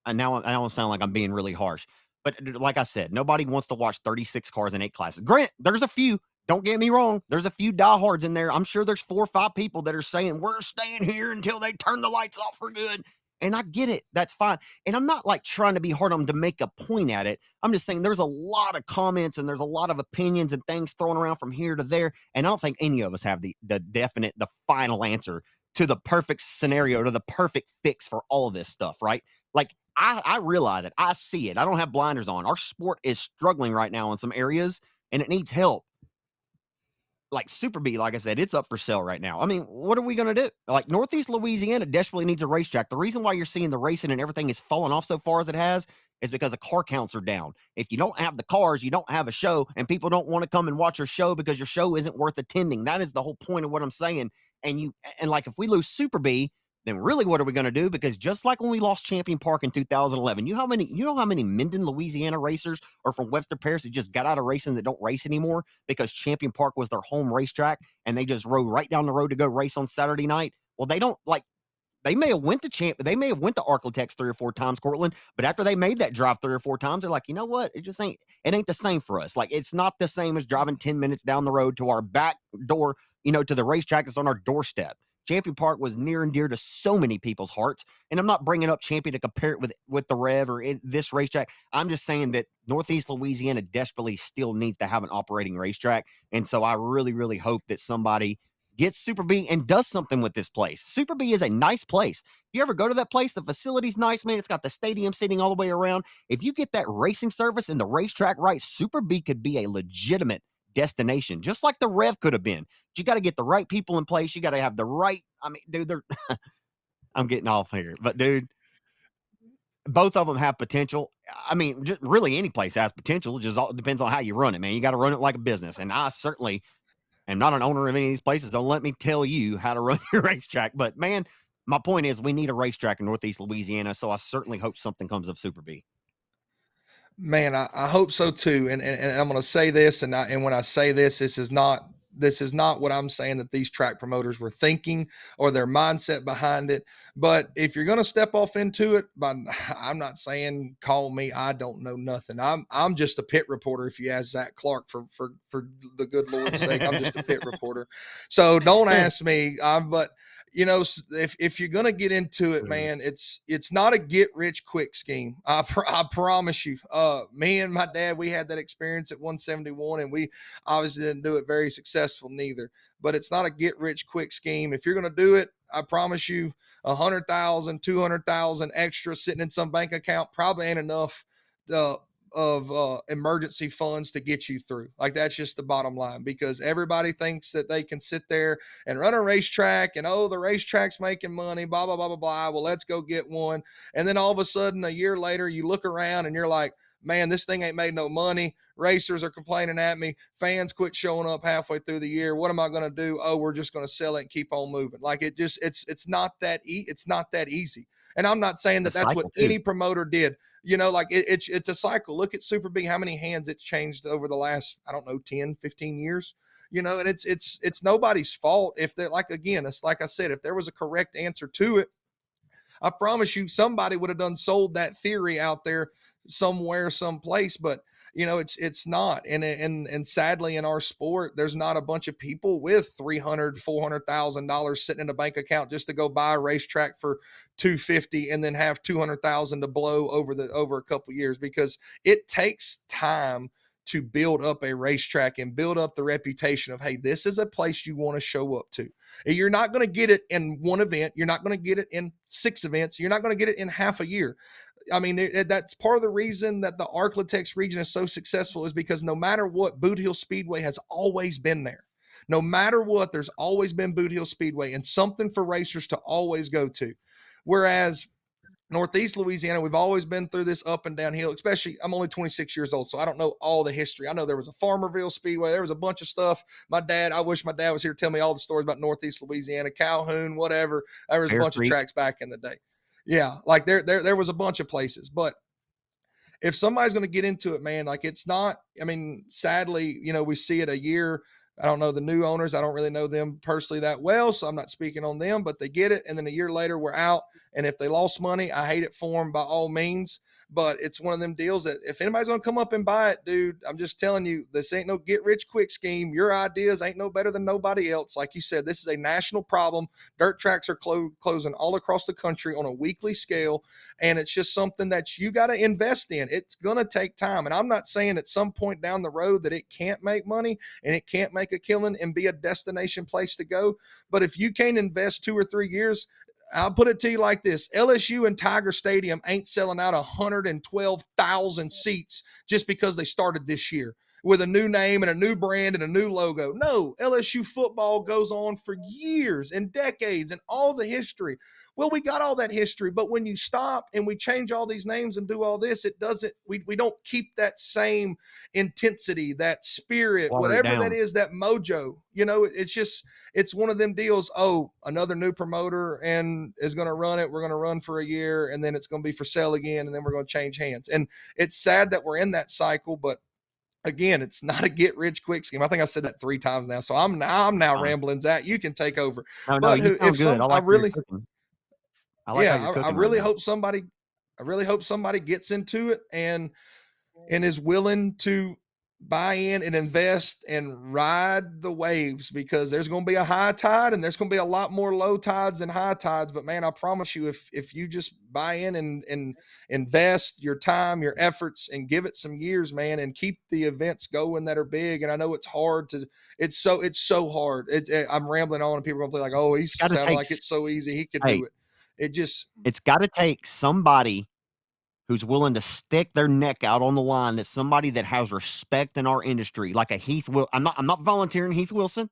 and now I don't sound like I'm being really harsh, but like I said, nobody wants to watch 36 cars in 8 classes. Grant, there's a few. Don't get me wrong. There's a few diehards in there. I'm sure there's 4 or 5 people that are saying we're staying here until they turn the lights off for good. And I get it. That's fine. And I'm not like trying to be hard on them to make a point at it. I'm just saying there's a lot of comments and there's a lot of opinions and things thrown around from here to there. And I don't think any of us have the definite, the final answer to the perfect scenario, to the perfect fix for all of this stuff, right? Like, I realize it. I see it. I don't have blinders on. Our sport is struggling right now in some areas, and it needs help. Like Super B, like I said, it's up for sale right now. I mean, what are we going to do? Like, Northeast Louisiana desperately needs a racetrack. The reason why you're seeing the racing and everything is falling off so far as it has is because the car counts are down. If you don't have the cars, you don't have a show, and people don't want to come and watch your show because your show isn't worth attending. That is the whole point of what I'm saying. And like, if we lose Super B, then really what are we going to do? Because just like when we lost Champion Park in 2011, you know how many Minden, Louisiana racers are from Webster Parish that just got out of racing that don't race anymore because Champion Park was their home racetrack, and they just rode right down the road to go race on Saturday night. Well, they don't like. They may have went to Arklatex 3 or 4 times, Cortland, but after they made that drive 3 or 4 times, they're like, you know what? It ain't the same for us. Like, it's not the same as driving 10 minutes down the road to our back door, to the racetrack that's on our doorstep. Champion Park was near and dear to so many people's hearts. And I'm not bringing up Champion to compare it with the Rev or this racetrack. I'm just saying that Northeast Louisiana desperately still needs to have an operating racetrack. And so I really, really hope that somebody gets Super B and does something with this place. Super B is a nice place. If you ever go to that place, the facility's nice, man. It's got the stadium sitting all the way around. If you get that racing service and the racetrack right, Super B could be a legitimate destination, just like the Rev could have been. But you got to get the right people in place. You got to have the right, dude, I'm getting off here, but dude, both of them have potential. Just really any place has potential. It just all depends on how you run it, man. You got to run it like a business. And I certainly am not an owner of any of these places. Don't let me tell you how to run your racetrack. But man, my point is we need a racetrack in Northeast Louisiana. So I certainly hope something comes of Super B. Man, I hope so too. And I'm going to say this, and when I say this, this is not what I'm saying that these track promoters were thinking or their mindset behind it. But if you're going to step off into it, I'm not saying call me. I don't know nothing. I'm just a pit reporter. If you ask Zach Clark for the good Lord's sake, I'm just a pit reporter. So don't ask me. But if you're going to get into it, man, it's not a get rich quick scheme. I promise you. Me and my dad, we had that experience at 171, and we obviously didn't do it very successful neither, but it's not a get rich quick scheme. If you're going to do it, I promise you 100,000, 200,000 extra sitting in some bank account probably ain't enough of emergency funds to get you through. Like, that's just the bottom line, because everybody thinks that they can sit there and run a racetrack and, the racetrack's making money, blah, blah, blah, blah, blah. Well, let's go get one. And then all of a sudden, a year later, you look around and you're like, man, this thing ain't made no money. Racers are complaining at me. Fans quit showing up halfway through the year. What am I going to do? Oh, we're just going to sell it and keep on moving. Like, it's not that it's not that easy. And I'm not saying that that's what any promoter did. It's a cycle. Look at Super B, how many hands it's changed over the last, 10, 15 years. you know, and it's nobody's fault if they're like, again, it's like I said, if there was a correct answer to it, I promise you somebody would have done sold that theory out there somewhere, someplace, but you know, it's not. And sadly in our sport, there's not a bunch of people with $300,000-$400,000 sitting in a bank account just to go buy a racetrack for 250 and then have 200,000 to blow over a couple years, because it takes time to build up a racetrack and build up the reputation of, hey, this is a place you want to show up to. You're not going to get it in one event. You're not going to get it in 6 events. You're not going to get it in half a year. I mean, that's part of the reason that the Arklatex region is so successful, is because no matter what, Boot Hill Speedway has always been there. No matter what, there's always been Boot Hill Speedway and something for racers to always go to. Whereas Northeast Louisiana, we've always been through this up and downhill, especially I'm only 26 years old, so I don't know all the history. I know there was a Farmerville Speedway. There was a bunch of stuff. I wish my dad was here to tell me all the stories about Northeast Louisiana, Calhoun, whatever. There was a bunch of tracks back in the day. Yeah, like there was a bunch of places. But if somebody's going to get into it, man, like it's not, I mean, sadly, you know, we see it a year. I don't know the new owners. I don't really know them personally that well, so I'm not speaking on them, but they get it. And then a year later, we're out. And if they lost money, I hate it for them by all means. But it's one of them deals that if anybody's going to come up and buy it, dude, I'm just telling you, this ain't no get rich quick scheme. Your ideas ain't no better than nobody else. Like you said, this is a national problem. Dirt tracks are closing all across the country on a weekly scale. And it's just something that you got to invest in. It's going to take time. And I'm not saying at some point down the road that it can't make money and it can't make a killing and be a destination place to go. But if you can't invest 2 or 3 years, I'll put it to you like this. LSU and Tiger Stadium ain't selling out 112,000 seats just because they started this year with a new name and a new brand and a new logo. No, LSU football goes on for years and decades and all the history. Well, we got all that history, but when you stop and we change all these names and do all this, it doesn't, we don't keep that same intensity, that spirit, whatever that is, that mojo, you know, it's one of them deals. Oh, another new promoter and is going to run it. We're going to run for a year and then it's going to be for sale again. And then we're going to change hands. And it's sad that we're in that cycle, but again, it's not a get rich quick scheme. I think I said that 3 times now. So I'm now rambling. Zach, you can take over. No, you sound good. I really hope somebody gets into it and is willing to buy in and invest and ride the waves, because there's going to be a high tide and there's going to be a lot more low tides than high tides. But man, I promise you, if you just buy in and invest your time, your efforts, and give it some years, man, and keep the events going that are big. And I know it's hard to, it's so hard. I'm rambling on and people are going to be like, oh, he's sounding like it's so easy. He could do it. It's got to take somebody who's willing to stick their neck out on the line. That's somebody that has respect in our industry, like a Heath Will. I'm not volunteering Heath Wilson.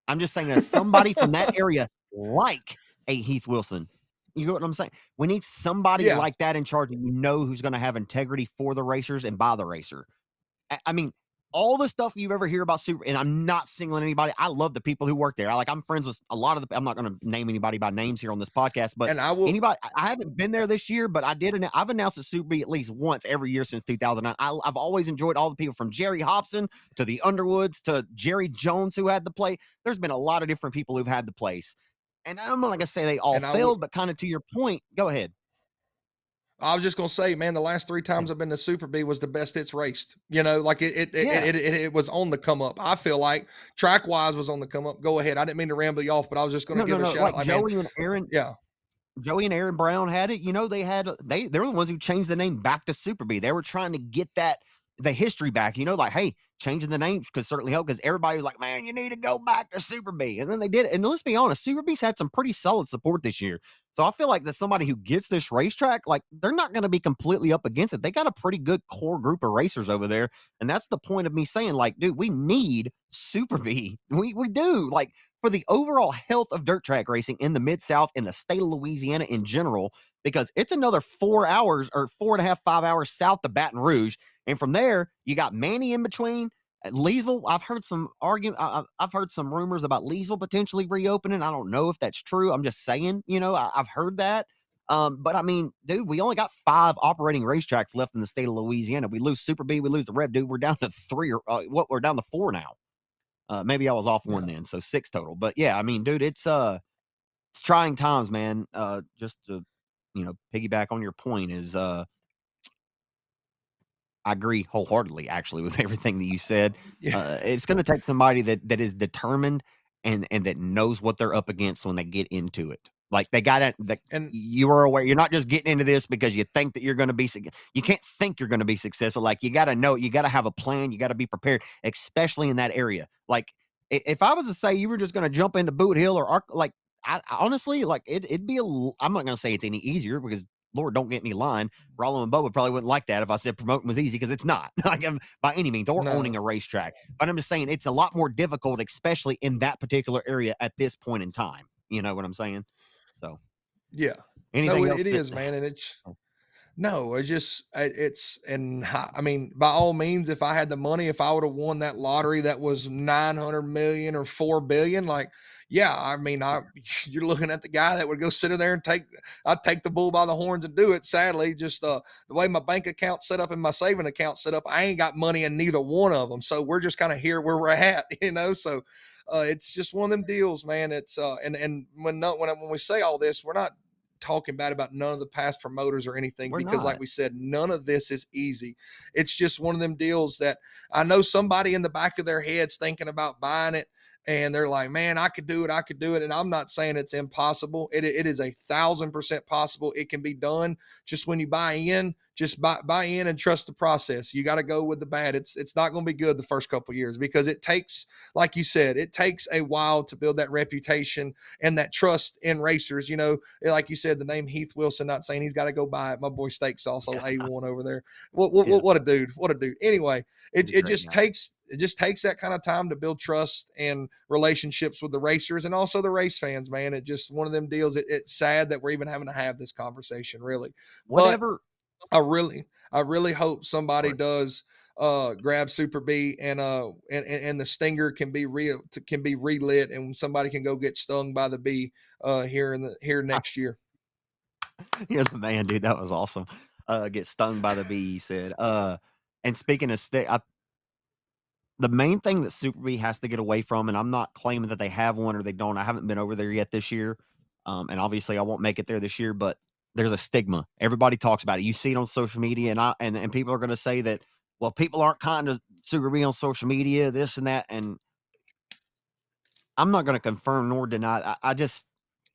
I'm just saying that somebody from that area, like a Heath Wilson. You know what I'm saying? We need somebody like that in charge, and who's going to have integrity for the racers and by the racer. I mean, all the stuff you've ever hear about Super, and I'm not singling anybody. I love the people who work there. I'm friends with a lot of the, I'm not going to name anybody by names here on this podcast, but anybody, I haven't been there this year, but I've announced a Super B at least once every year since 2009. I've always enjoyed all the people from Jerry Hobson to the Underwoods to Jerry Jones who had the play. There's been a lot of different people who've had the place. And I'm not going to say they all failed, but kind of to your point, go ahead. I was just going to say, man, the last 3 times I've been to Super B was the best it's raced. You know, like it was on the come up. I feel like track wise was on the come up. Go ahead. I didn't mean to ramble you off, but I was just going to give a shout out. Joey and Aaron. Yeah. Joey and Aaron Brown had it. You know, they're the ones who changed the name back to Super B. They were trying to get the history back, you know, like, hey, changing the names could certainly help, because everybody was like, man, you need to go back to Super B. And then they did it. And let's be honest, Super B's had some pretty solid support this year. So I feel like that somebody who gets this racetrack, like, they're not going to be completely up against it. They got a pretty good core group of racers over there. And that's the point of me saying, like, dude, we need Super B. We do. Like, for the overall health of dirt track racing in the Mid-South and the state of Louisiana in general, because it's another 4 hours or 4.5, 5 hours south of Baton Rouge. And from there, you got Manny in between. Leesville, I've heard some I've heard some rumors about Leesville potentially reopening. I don't know if that's true. I'm just saying, you know, I've heard that. But I mean, dude, we only got 5 operating racetracks left in the state of Louisiana. We lose Super B, we lose the Rev, dude. We're down to 3 or we're down to 4 now. Maybe I was off one Yeah. then, so 6 total. But yeah, I mean, dude, it's trying times, man. Just to piggyback on your point is I agree wholeheartedly, actually, with everything that you said. Yeah. It's going to take somebody that is determined and that knows what they're up against when they get into it. Like they got it. And You are aware. You're not just getting into this because you think that you're going to be. You can't think you're going to be successful. Like you got to know. You got to have a plan. You got to be prepared, especially in that area. Like if I was to say you were just going to jump into Boot Hill or like, I honestly like it'd be I'm not going to say it's any easier because Lord, don't get me lying. Rollo and Bubba probably wouldn't like that if I said promoting was easy because it's not like by any means, or owning no. a racetrack. But I'm just saying it's a lot more difficult, especially in that particular area at this point in time. You know what I'm saying? So, Yeah. No, anything else it that? is, man, and it's no, it's and I mean, by all means, if I had the money, if I would have won that lottery that was 900 million or 4 billion, like, yeah, I mean, you're looking at the guy that would go sit in there and I'd take the bull by the horns and do it. Sadly, just the way my bank account set up and my saving account set up, I ain't got money in neither one of them. So we're just kind of here where we're at, So it's just one of them deals, man. It's and when we say all this, we're not talking bad about none of the past promoters or anything, We're because like not. we said, none of this is easy. It's just one of them deals that I know somebody in the back of their heads thinking about buying it, and they're like, man, I could do it. And I'm not saying it's impossible. It is 1,000% possible. It can be done. Just when you buy in, just buy in and trust the process. You got to go with the bad. It's not going to be good the first couple of years, because it takes, like you said, it takes a while to build that reputation and that trust in racers. Like you said, the name Heath Wilson, not saying he's got to go buy it. My boy Steak Sauce, A1 over there. Yeah, What a dude. What a dude. Anyway, he's a it great just guy. takes that kind of time to build trust and relationships with the racers and also the race fans, man. It just one of them deals. It's sad that we're even having to have this conversation, really. But Whatever. I really hope somebody Sorry. does grab Super B and the stinger can be relit, and somebody can go get stung by the bee here next year. You're the man, dude. That was awesome. Get stung by the bee, he said. And speaking of stick, the main thing that Super B has to get away from, and I'm not claiming that they have one or they don't. I haven't been over there yet this year. And obviously I won't make it there this year, but there's a stigma. Everybody talks about it. You see it on social media, and people are gonna say that, well, people aren't kind to Super B on social media, this and that. And I'm not gonna confirm nor deny. I just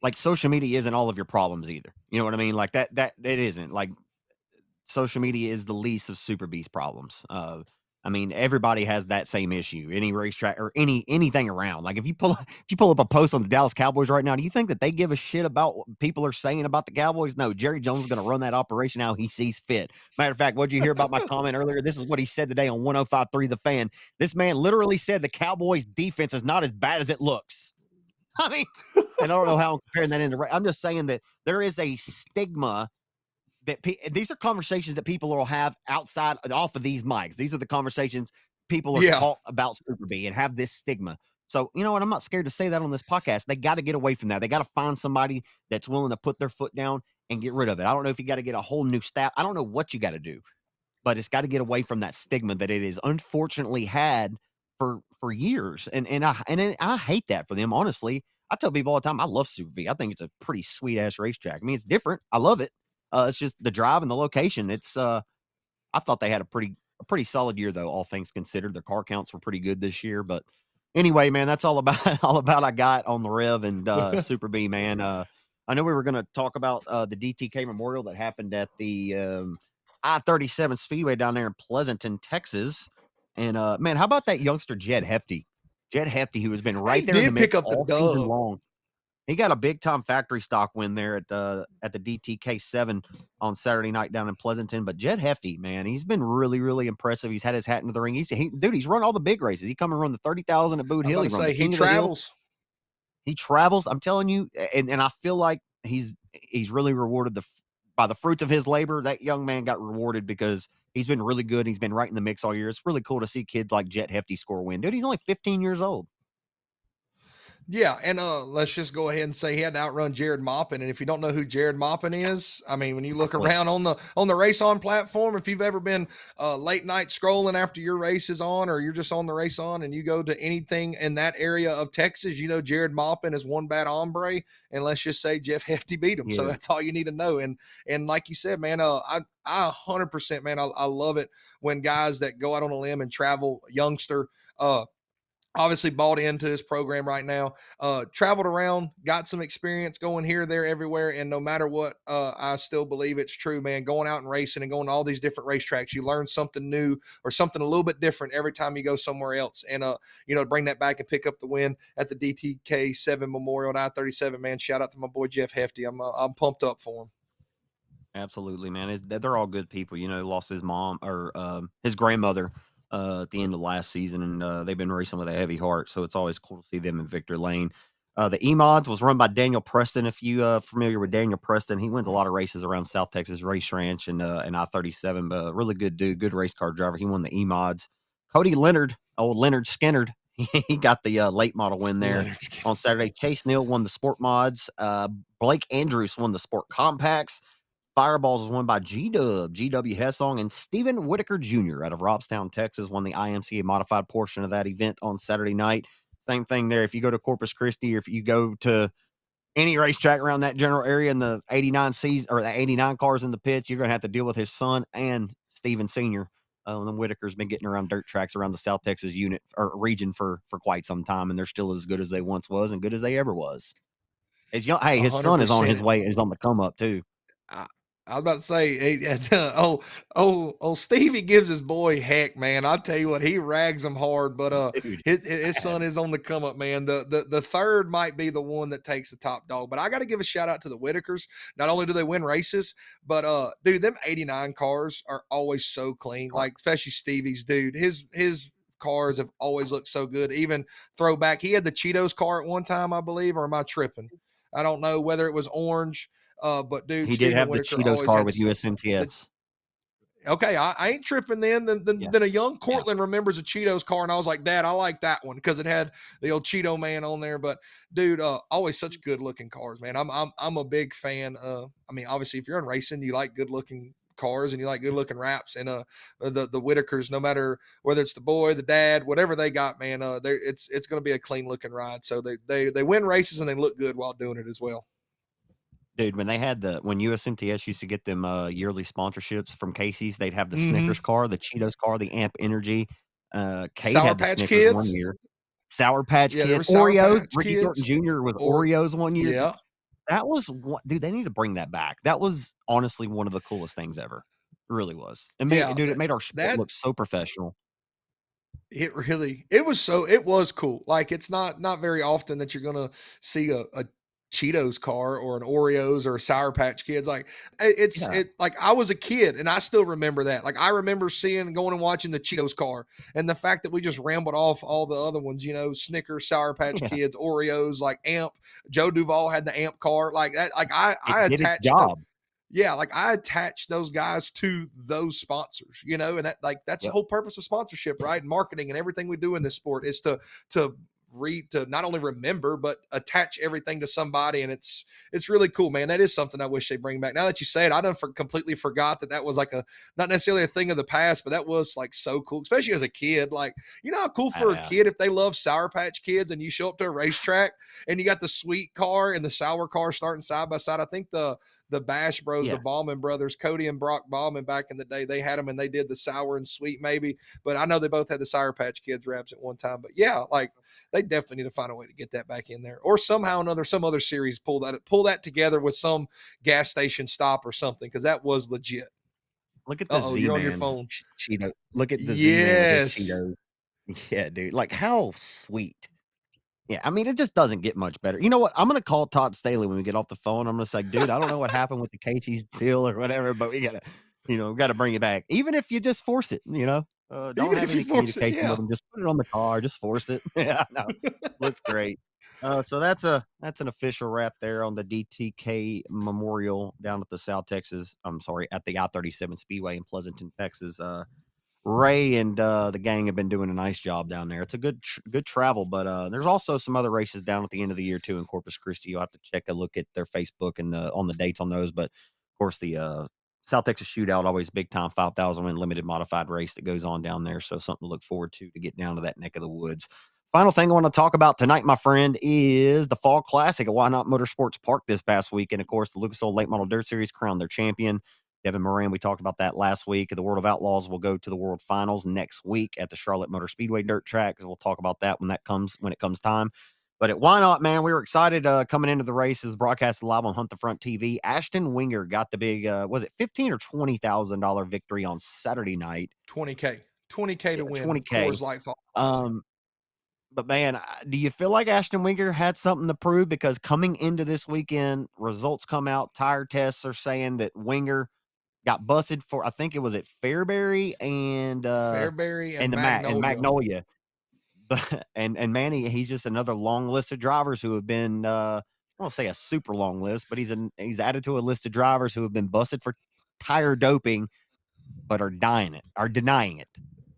like social media isn't all of your problems either. You know what I mean? Like that it isn't. Like social media is the least of Super B's problems. I mean, everybody has that same issue. Any racetrack or anything around. Like if you pull up a post on the Dallas Cowboys right now, do you think that they give a shit about what people are saying about the Cowboys? No, Jerry Jones is going to run that operation how he sees fit. Matter of fact, what did you hear about my comment earlier? This is what he said today on 105.3 The Fan. This man literally said the Cowboys defense is not as bad as it looks. I mean, and I don't know how I'm comparing that into. I'm just saying that there is a stigma that these are conversations that people will have outside off of these mics. These are the conversations people are Yeah. talk about Super B and have this stigma. So, you know what? I'm not scared to say that on this podcast. They got to get away from that. They got to find somebody that's willing to put their foot down and get rid of it. I don't know if you got to get a whole new staff. I don't know what you got to do, but it's got to get away from that stigma that it is unfortunately had for years. And I hate that for them, honestly. I tell people all the time, I love Super B. I think it's a pretty sweet ass racetrack. I mean, it's different. I love it. It's just the drive and the location. I thought they had a pretty solid year though, all things considered. Their car counts were pretty good this year. But anyway, man, that's all about all about I got on the Rev and Super B, man. I know we were gonna talk about the DTK Memorial that happened at the I-37 Speedway down there in Pleasanton, Texas. And man, how about that youngster Jed Hefty? Jed Hefty, who has been right He there in the did pick mix up the all season dub. long. He got a big time factory stock win there at the DTK7 on Saturday night down in Pleasanton. But Jed Hefty, man, he's been really, really impressive. He's had his hat into the ring. He's run all the big races. He come and run the 30,000 at Boot I'm Hill. about He to run the say he King of the Hill. travels. He travels. I'm telling you, and I feel like he's really rewarded by the fruits of his labor. That young man got rewarded because he's been really good. He's been right in the mix all year. It's really cool to see kids like Jet Hefty score a win. Dude, he's only 15 years old. Yeah, and let's just go ahead and say he had to outrun Jared Maupin. And if you don't know who Jared Maupin is, I mean, when you look Exactly. around on the RaceON platform, if you've ever been late night scrolling after your race is on, or you're just on the RaceON and you go to anything in that area of Texas, you know Jared Maupin is one bad hombre, and let's just say Jeff Hefty beat him. He So is. that's all you need to know. And like you said, man, I 100%, man, I love it when guys that go out on a limb and travel, youngster, obviously bought into this program right now, traveled around, got some experience going here, there, everywhere. And no matter what, I still believe it's true, man. Going out and racing and going to all these different racetracks, you learn something new or something a little bit different every time you go somewhere else. And, bring that back and pick up the win at the DTK 7 Memorial at I-37, man. Shout out to my boy, Jeff Hefty. I'm pumped up for him. Absolutely, man. They're all good people. Lost his mom or his grandmother at the end of last season, and they've been racing with a heavy heart. So it's always cool to see them in Victor Lane. The E-Mods was run by Daniel Preston. If you familiar with Daniel Preston, he wins a lot of races around South Texas Race Ranch and I-37. But really good dude, good race car driver. He won the E-Mods. Cody Leonard, old Leonard Skinnerd, he got the late model win there on Saturday. Chase Neal won the Sport Mods. Blake Andrews won the Sport Compacts. Fireballs was won by GW Hessong, and Stephen Whitaker Jr. out of Robstown, Texas, won the IMCA modified portion of that event on Saturday night. Same thing there. If you go to Corpus Christi or if you go to any racetrack around that general area in the 89 season or the 89 cars in the pits, you're going to have to deal with his son and Stephen Sr. And Whitaker's been getting around dirt tracks around the South Texas unit or region for quite some time, and they're still as good as they once was and good as they ever was. His son is on his 100%. way. Is on the come up too. I was about to say, Stevie gives his boy heck, man. I'll tell you what, he rags him hard, but Dude, his son is on the come up, man. The third might be the one that takes the top dog, but I got to give a shout out to the Whitakers. Not only do they win races, but dude, them 89 cars are always so clean. Like especially Stevie's, dude. His cars have always looked so good. Even throwback, he had the Cheetos car at one time, I believe, or am I tripping? I don't know whether it was orange. But dude, he did Stephen have the Whitaker Cheetos always car had with USMTS. okay. I ain't tripping then. Yeah. Then a young Yeah. Cortland remembers a Cheetos car, and I was like, Dad, I like that one because it had the old Cheeto man on there. But dude, always such good looking cars, man. I'm a big fan. I mean, obviously, if you're in racing, you like good looking cars and you like good looking wraps, and the Whitakers, no matter whether it's the boy, the dad, whatever they got, man, it's going to be a clean looking ride. So they win races and they look good while doing it as well. Dude, when USMTS used to get them yearly sponsorships from Casey's, they'd have the Mm-hmm. Snickers car, the Cheetos car, the Amp Energy. Kate Sour had the Patch Snickers one Kids. year. Sour Patch Yeah, there were Kids, Sour Oreos. Patch Ricky Thornton Kids. Jr. with Or Oreos one year. yeah. That was what, dude. They need to bring that back. That was honestly one of the coolest things ever. It really was. It made our sport That look so professional. it was cool. Like it's not very often that you're gonna see a Cheetos car or an Oreos or a Sour Patch Kids. Like Yeah. like I was a kid and I still remember that. Like I remember going and watching the Cheetos car and the fact that we just rambled off all the other ones, Snickers, Sour Patch Yeah. Kids, Oreos, like Amp. Joe Duvall had the Amp car. Like that, like I It did its attached job. yeah, like I attach those guys to those sponsors, and that's the Yep. whole purpose of sponsorship, right? And marketing and everything we do in this sport is to to not only remember but attach everything to somebody, and it's really cool, man. That is something I wish they bring back. Now that you say it, I done completely forgot that was like a not necessarily a thing of the past, but that was like so cool, especially as a kid. Like how cool for a kid if they love Sour Patch Kids and you show up to a racetrack and you got the sweet car and the sour car starting side by side. I think the Bash Bros, Yeah. the Ballman brothers, Cody and Brock Ballman back in the day, they had them and they did the sour and sweet maybe, but I know they both had the Sour Patch Kids wraps at one time. But yeah, like they definitely need to find a way to get that back in there, or somehow another some other series pull that together with some gas station stop or something, because that was legit. Look at the You're on your Z-Man's phone. Cheeto. Look at the Z-Man with his Yes. Cheetos. Yeah, dude. Like how sweet. Yeah, I mean, it just doesn't get much better. You know what? I'm gonna call Todd Staley when we get off the phone. I'm gonna say, dude, I don't know what happened with the Casey's deal or whatever, but we gotta bring it back. Even if you just force it, don't Even have if you any force it, communication yeah. with them. Just put it on the car. Just force it. Yeah, no, looks great. So that's an official wrap there on the DTK Memorial down at the South Texas. I'm sorry, at the I-37 Speedway in Pleasanton, Texas. Ray and the gang have been doing a nice job down there. It's a good travel, but there's also some other races down at the end of the year too in Corpus Christi. You'll have to check a look at their Facebook and on the dates on those. But of course, the South Texas Shootout, always big time 5,000 win limited modified race that goes on down there. So something to look forward to get down to that neck of the woods. Final thing I want to talk about tonight, my friend, is the Fall Classic at Why Not Motorsports Park this past week. And of course, the Lucas Oil Late Model Dirt Series crowned their champion. Devin Moran, we talked about that last week. The World of Outlaws will go to the World Finals next week at the Charlotte Motor Speedway dirt track. We'll talk about that when it comes time. But at Why Not, man, we were excited coming into the races, broadcasted live on Hunt the Front TV. Ashton Winger got the big, was it $15,000 or $20,000 victory on Saturday night? $20K to win. 20K. Coors Light Fall Classic. But man, do you feel like Ashton Winger had something to prove? Because coming into this weekend, results come out, tire tests are saying that Winger got busted for, I think it was at Fairbury and Magnolia. But and Manny, he's just another long list of drivers who have been I won't say a super long list, but he's added to a list of drivers who have been busted for tire doping, but are denying it.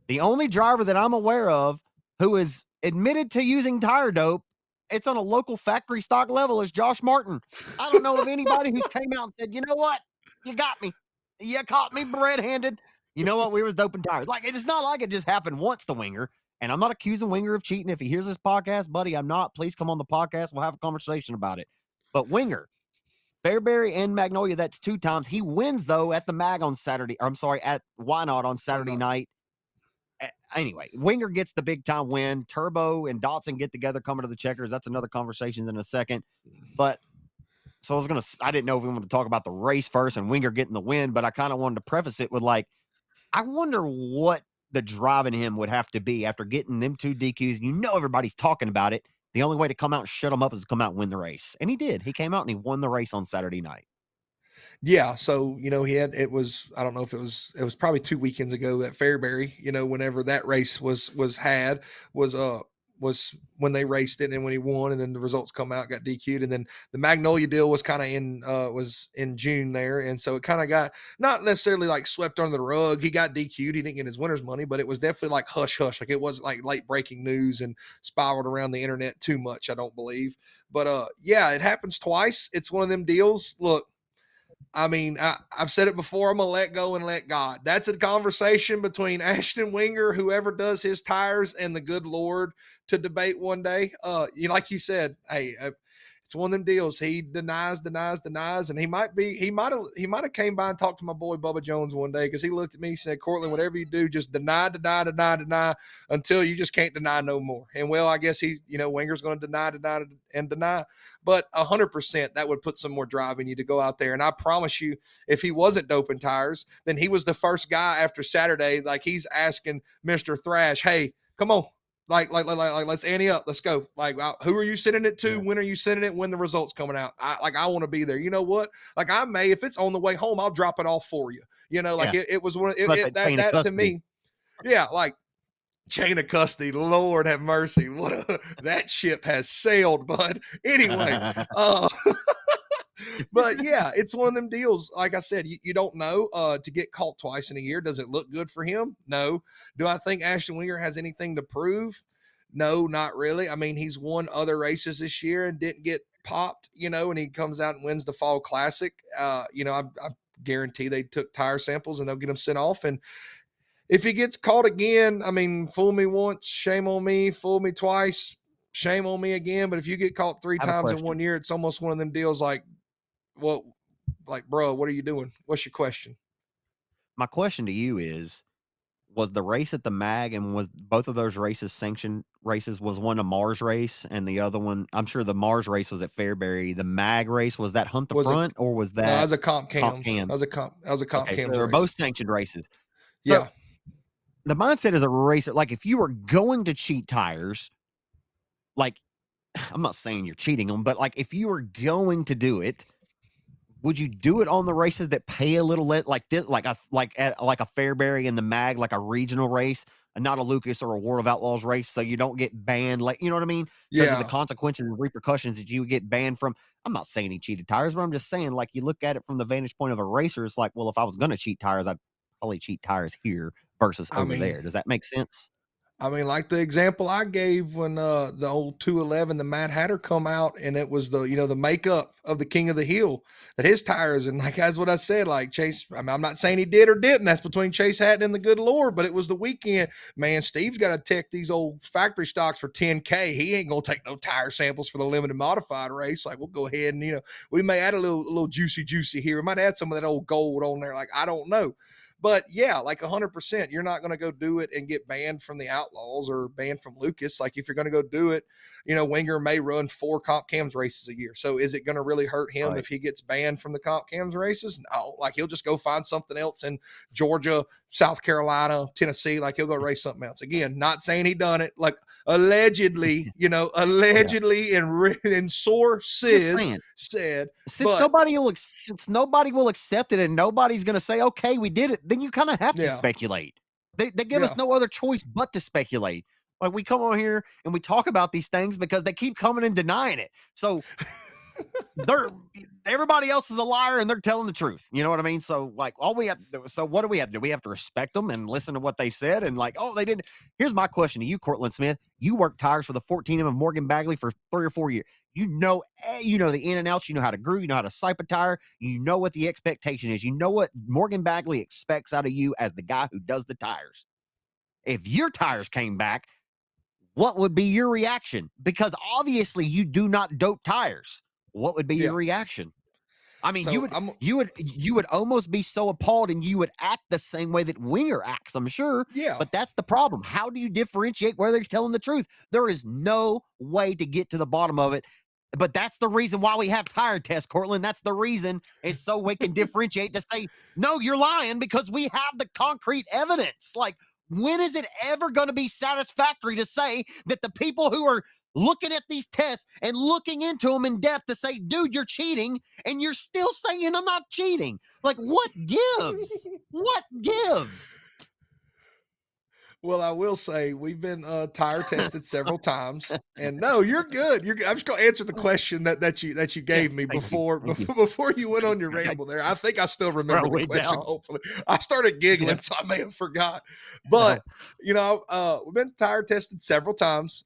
The only driver that I'm aware of who is admitted to using tire dope, it's on a local factory stock level, is Josh Martin. I don't know of anybody who came out and said, you know what? You got me. You caught me red-handed. You know what? We was doping tires. Like, it's not like it just happened once to Winger. And I'm not accusing Winger of cheating. If he hears this podcast, buddy, I'm not. Please come on the podcast. We'll have a conversation about it. But Winger, Fairbury and Magnolia, that's 2 times. He wins, though, at the Mag on Saturday. Or I'm sorry, at Why Not on Saturday night. Anyway, Winger gets the big time win. Turbo and Dotson get together coming to the checkers. That's another conversation in a second. But so I didn't know if we wanted to talk about the race first and Winger getting the win, but I kind of wanted to preface it with like, I wonder what the driving him would have to be after getting them 2 DQs. You know, everybody's talking about it. The only way to come out and shut him up is to come out and win the race. And he did. He came out and he won the race on Saturday night. Yeah, so it was, I don't know if it was probably 2 weekends ago that Fairbury, whenever that race was when they raced it and when he won, and then the results come out, got DQ'd, and then the Magnolia deal was kind of was in June there, and so it kind of got not necessarily like swept under the rug. He got DQ'd, he didn't get his winner's money, but it was definitely like hush hush, like it wasn't like late breaking news and spiraled around the internet too much, I don't believe. But yeah, it happens twice. It's one of them deals. Look, I mean, I've said it before. I'm going to let go and let God. That's a conversation between Ashton Winger, whoever does his tires, and the good Lord to debate one day. Like you said, hey, it's one of them deals. He denies, and he might have came by and talked to my boy Bubba Jones one day, because he looked at me and said, Cortland, whatever you do, just deny until you just can't deny no more. And well, I guess Winger's going to deny. But 100%, that would put some more drive in you to go out there. And I promise you, if he wasn't doping tires, then he was the first guy after Saturday. Like, he's asking Mr. Thrash, hey, come on. Like, let's ante up. Let's go. Like, who are you sending it to? Yeah. When are you sending it? When the results coming out? I want to be there. You know what? Like, I may, if it's on the way home, I'll drop it off for you. It was one. That to me, yeah, like chain of custody. Lord have mercy. That ship has sailed, bud. Anyway, but yeah, it's one of them deals. Like I said, you don't know. To get caught twice in a year, does it look good for him? No. Do I think Ashton Winger has anything to prove? No, not really. I mean, he's won other races this year and didn't get popped, and he comes out and wins the Fall Classic. I guarantee they took tire samples and they'll get him sent off. And if he gets caught again, I mean, fool me once, shame on me. Fool me twice, shame on me again. But if you get caught 3 times in 1 year, it's almost one of them deals like, well, like, bro, what are you doing? What's your question? My question to you is, was the race at the Mag, and was both of those races sanctioned races? Was one a Mars race and the other one, I'm sure the Mars race was at Fairbury. The Mag race, was that Hunt the Front, or was that? No, that was a comp cam. That was a comp okay, cam. So they're both sanctioned races. So yeah. The mindset as a racer, like if you were going to cheat tires, like, I'm not saying you're cheating them, but like if you were going to do it, would you do it on the races that pay a little less, like this, like a Fairbury and the Mag, like a regional race, and not a Lucas or a World of Outlaws race, so you don't get banned, like, you know what I mean? Because of the consequences and repercussions that you would get banned from. I'm not saying he cheated tires, but I'm just saying, like, you look at it from the vantage point of a racer, it's like, well, if I was going to cheat tires, I'd probably cheat tires here versus I over mean, there. Does that make sense? like the example I gave when the old 211, the Mad Hatter come out, and it was the the makeup of the King of the Hill, that his tires, and like that's what I said, like Chase. I mean, I'm not saying he did or didn't. That's between Chase Hatton and the good Lord. But it was the weekend, man. Steve's got to take these old factory stocks for 10K. He ain't gonna take no tire samples for the limited modified race. Like we'll go ahead and we may add a little juicy here. We might add some of that old gold on there. Like I don't know. But yeah, like 100%, you're not going to go do it and get banned from the Outlaws or banned from Lucas. Like if you're going to go do it, Winger may run 4 comp cams races a year. So is it going to really hurt him if he gets banned from the comp cams races? No, like he'll just go find something else in Georgia, South Carolina, Tennessee. Like he'll go race something else. Again, not saying he done it. Like allegedly, allegedly, and sources said. Since nobody will accept it and nobody's going to say, okay, we did it, then you kind of have to speculate. They give us no other choice but to speculate. Like we come on here and we talk about these things because they keep coming and denying it. So everybody else is a liar and they're telling the truth. You know what I mean? So like what do we have to do? We have to respect them and listen to what they said and like, oh, they didn't. Here's my question to you, Cortland Smith. You worked tires for the 14M of Morgan Bagley for 3 or 4 years. You know the in and outs, you know how to groove, you know how to sipe a tire, you know what the expectation is. You know what Morgan Bagley expects out of you as the guy who does the tires. If your tires came back, what would be your reaction? Because obviously you do not dope tires. What would be your reaction? I mean, so you would almost be so appalled and you would act the same way that Winger acts, I'm sure. Yeah. But that's the problem. How do you differentiate whether he's telling the truth? There is no way to get to the bottom of it. But that's the reason why we have tire tests, Cortland. That's the reason is so we can differentiate to say, no, you're lying because we have the concrete evidence. Like, when is it ever going to be satisfactory to say that the people who are looking at these tests and looking into them in depth to say, dude, you're cheating, and you're still saying I'm not cheating? Like, what gives? What gives? Well, I will say we've been tire tested several times, and no, you're good. You're good. I'm just going to answer the question that you gave me before you went on your ramble there. I think I still remember the question. Hopefully, I started giggling, so I may have forgot. But we've been tire tested several times.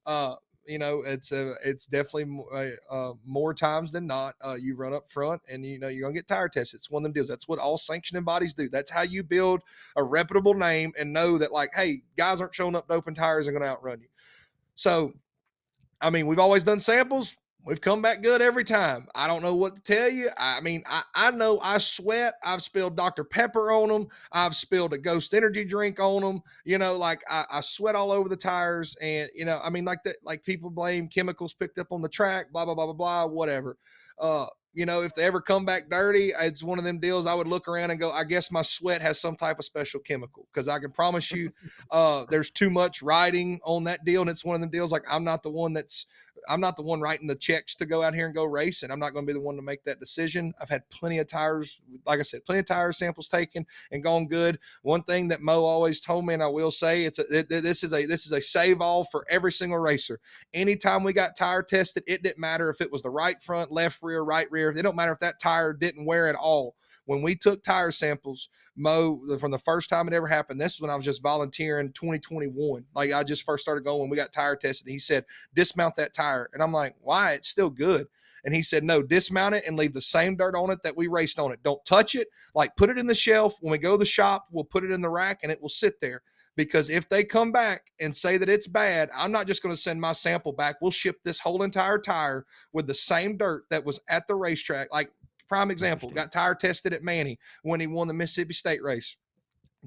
It's definitely more times than not. You run up front and you're gonna get tire tested. It's one of them deals. That's what all sanctioning bodies do. That's how you build a reputable name and know that, like, hey, guys aren't showing up to open tires and gonna outrun you. So I mean, we've always done samples. We've come back good every time. I don't know what to tell you. I mean, I know I sweat. I've spilled Dr. Pepper on them. I've spilled a Ghost energy drink on them. I sweat all over the tires. And, I mean, like people blame chemicals picked up on the track, blah, blah, blah, blah, blah, whatever. If they ever come back dirty, it's one of them deals I would look around and go, I guess my sweat has some type of special chemical, because I can promise you there's too much riding on that deal. And it's one of them deals like I'm not the one writing the checks to go out here and go race, and I'm not going to be the one to make that decision. I've had plenty of tires, like I said, plenty of tire samples taken and gone good. One thing that Mo always told me, and I will say, this is a save all for every single racer. Anytime we got tire tested, it didn't matter if it was the right front, left rear, right rear. It don't matter if that tire didn't wear at all. When we took tire samples, Mo, from the first time it ever happened, this is when I was just volunteering 2021. Like I just first started going when we got tire tested. He said, dismount that tire. And I'm like, why? It's still good. And he said, no, dismount it and leave the same dirt on it that we raced on it. Don't touch it. Like put it in the shelf. When we go to the shop, we'll put it in the rack and it will sit there. Because if they come back and say that it's bad, I'm not just going to send my sample back. We'll ship this whole entire tire with the same dirt that was at the racetrack. Like prime example, got tire tested at Manny when he won the Mississippi State race.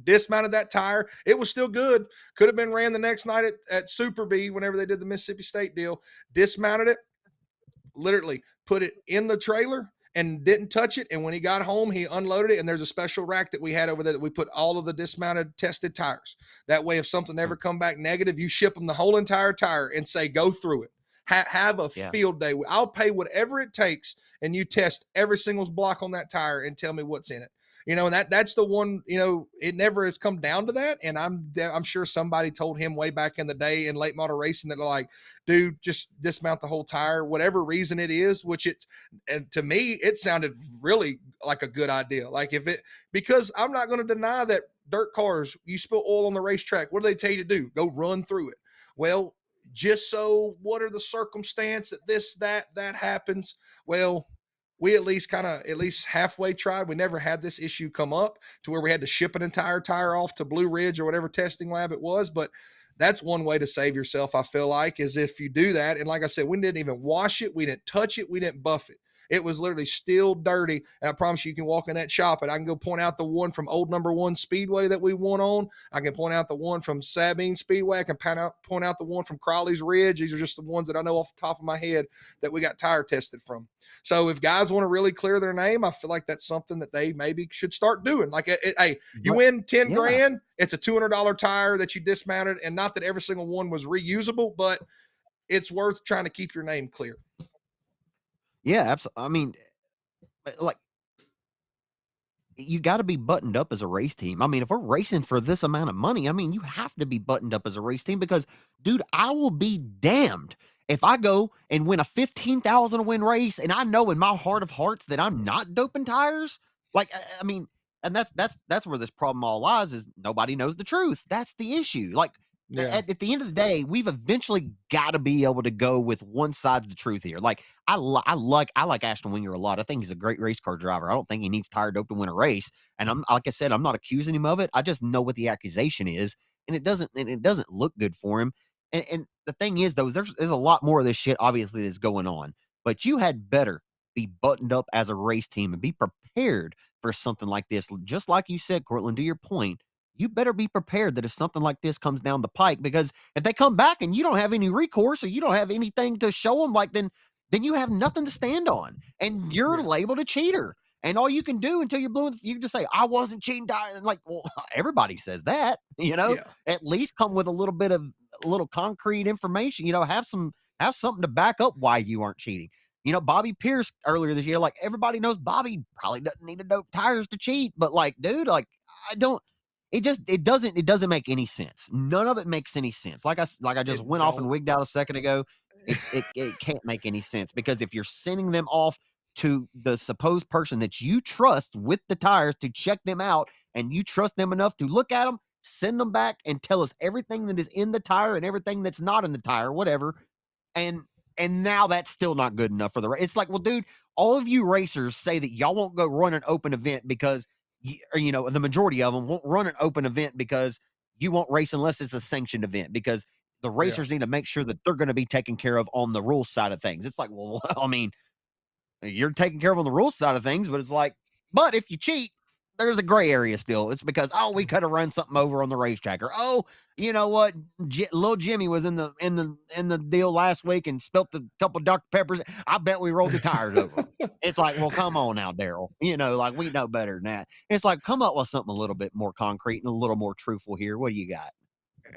Dismounted that tire. It was still good. Could have been ran the next night at Super B whenever they did the Mississippi State deal. Dismounted it, literally put it in the trailer and didn't touch it. And when he got home, he unloaded it. And there's a special rack that we had over there that we put all of the dismounted tested tires. That way, if something ever come back negative, you ship them the whole entire tire and say, go through it. Have a field day. I'll pay whatever it takes. And you test every single block on that tire and tell me what's in it. And that's the one, it never has come down to that. And I'm sure somebody told him way back in the day in late model racing that like, dude, just dismount the whole tire, whatever reason it is, and to me, it sounded really like a good idea. Like because I'm not going to deny that dirt cars, you spill oil on the racetrack. What do they tell you to do? Go run through it. Well, just so what are the circumstance that that happens? Well, we at least halfway tried. We never had this issue come up to where we had to ship an entire tire off to Blue Ridge or whatever testing lab it was. But that's one way to save yourself, I feel like, is if you do that. And like I said, we didn't even wash it. We didn't touch it. We didn't buff it. It was literally still dirty. And I promise you can walk in that shop and I can go point out the one from old number one Speedway that we won on. I can point out the one from Sabine Speedway. I can point out the one from Crawley's Ridge. These are just the ones that I know off the top of my head that we got tire tested from. So if guys want to really clear their name, I feel like that's something that they maybe should start doing. Like, hey, you win 10 grand, it's a $200 tire that you dismounted. And not that every single one was reusable, but it's worth trying to keep your name clear. Yeah, absolutely. I mean, like, you got to be buttoned up as a race team. I mean, if we're racing for this amount of money, I mean, you have to be buttoned up as a race team because, dude, I will be damned if I go and win a 15,000 win race and I know in my heart of hearts that I'm not doping tires. Like, I mean, and that's where this problem all lies, is nobody knows the truth. That's the issue. Like, at the end of the day, we've eventually got to be able to go with one side of the truth here. Like, I like Ashton Winger a lot. I think he's a great race car driver. I don't think he needs tire dope to win a race. And I'm, like I said, I'm not accusing him of it. I just know what the accusation is, and it doesn't look good for him. And the thing is, though, there's a lot more of this shit obviously that's going on. But you had better be buttoned up as a race team and be prepared for something like this. Just like you said, Cortland, to your point, you better be prepared that if something like this comes down the pike, because if they come back and you don't have any recourse or you don't have anything to show them, like, then you have nothing to stand on and you're labeled a cheater. And all you can do until you're blue, you can just say, I wasn't cheating. And like, well, everybody says that, at least come with a little concrete information, have something to back up why you aren't cheating. Bobby Pierce earlier this year, like, everybody knows Bobby probably doesn't need to dope tires to cheat, but like, dude, like, it doesn't make any sense. None of it makes any sense. Like I just went off and wigged out a second ago. It can't make any sense, because if you're sending them off to the supposed person that you trust with the tires to check them out, and you trust them enough to look at them, send them back and tell us everything that is in the tire and everything that's not in the tire, whatever. And now that's still not good enough for the race. It's like, well, dude, all of you racers say that y'all won't go run an open event because the majority of them won't run an open event because you won't race unless it's a sanctioned event, because the racers need to make sure that they're going to be taken care of on the rules side of things. It's like, well, I mean, you're taken care of on the rules side of things, but it's like, but if you cheat, there's a gray area still. It's because, we could have run something over on the racetrack, or, you know what, little Jimmy was in the deal last week and spilt a couple Dr. Peppers. I bet we rolled the tires over. It's like, well, come on now, Daryl. Like, we know better than that. It's like, come up with something a little bit more concrete and a little more truthful here. What do you got?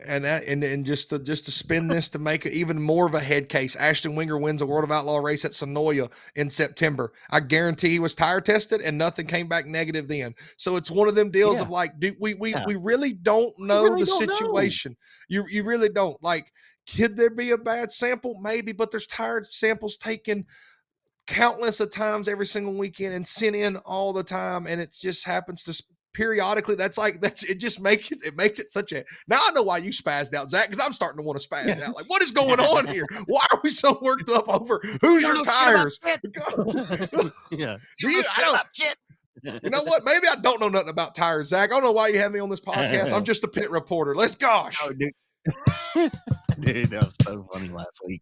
And just to spin this to make it even more of a head case, Ashton Winger wins a World of Outlaw race at Sonoya in September. I guarantee he was tire tested and nothing came back negative then. So it's one of them deals of like, dude, we really don't know the situation. You really don't. Like, could there be a bad sample? Maybe, but there's tire samples taken countless of times every single weekend and sent in all the time, and it just happens to periodically. It just makes it such a. Now I know why you spazzed out, Zach, because I'm starting to want to spaz out. Like, what is going on here? Why are we so worked up over who's your tires? Yeah, you know what? Maybe I don't know nothing about tires, Zach. I don't know why you have me on this podcast. I'm just a pit reporter. Let's gosh. Oh, dude. Dude, that was so funny last week.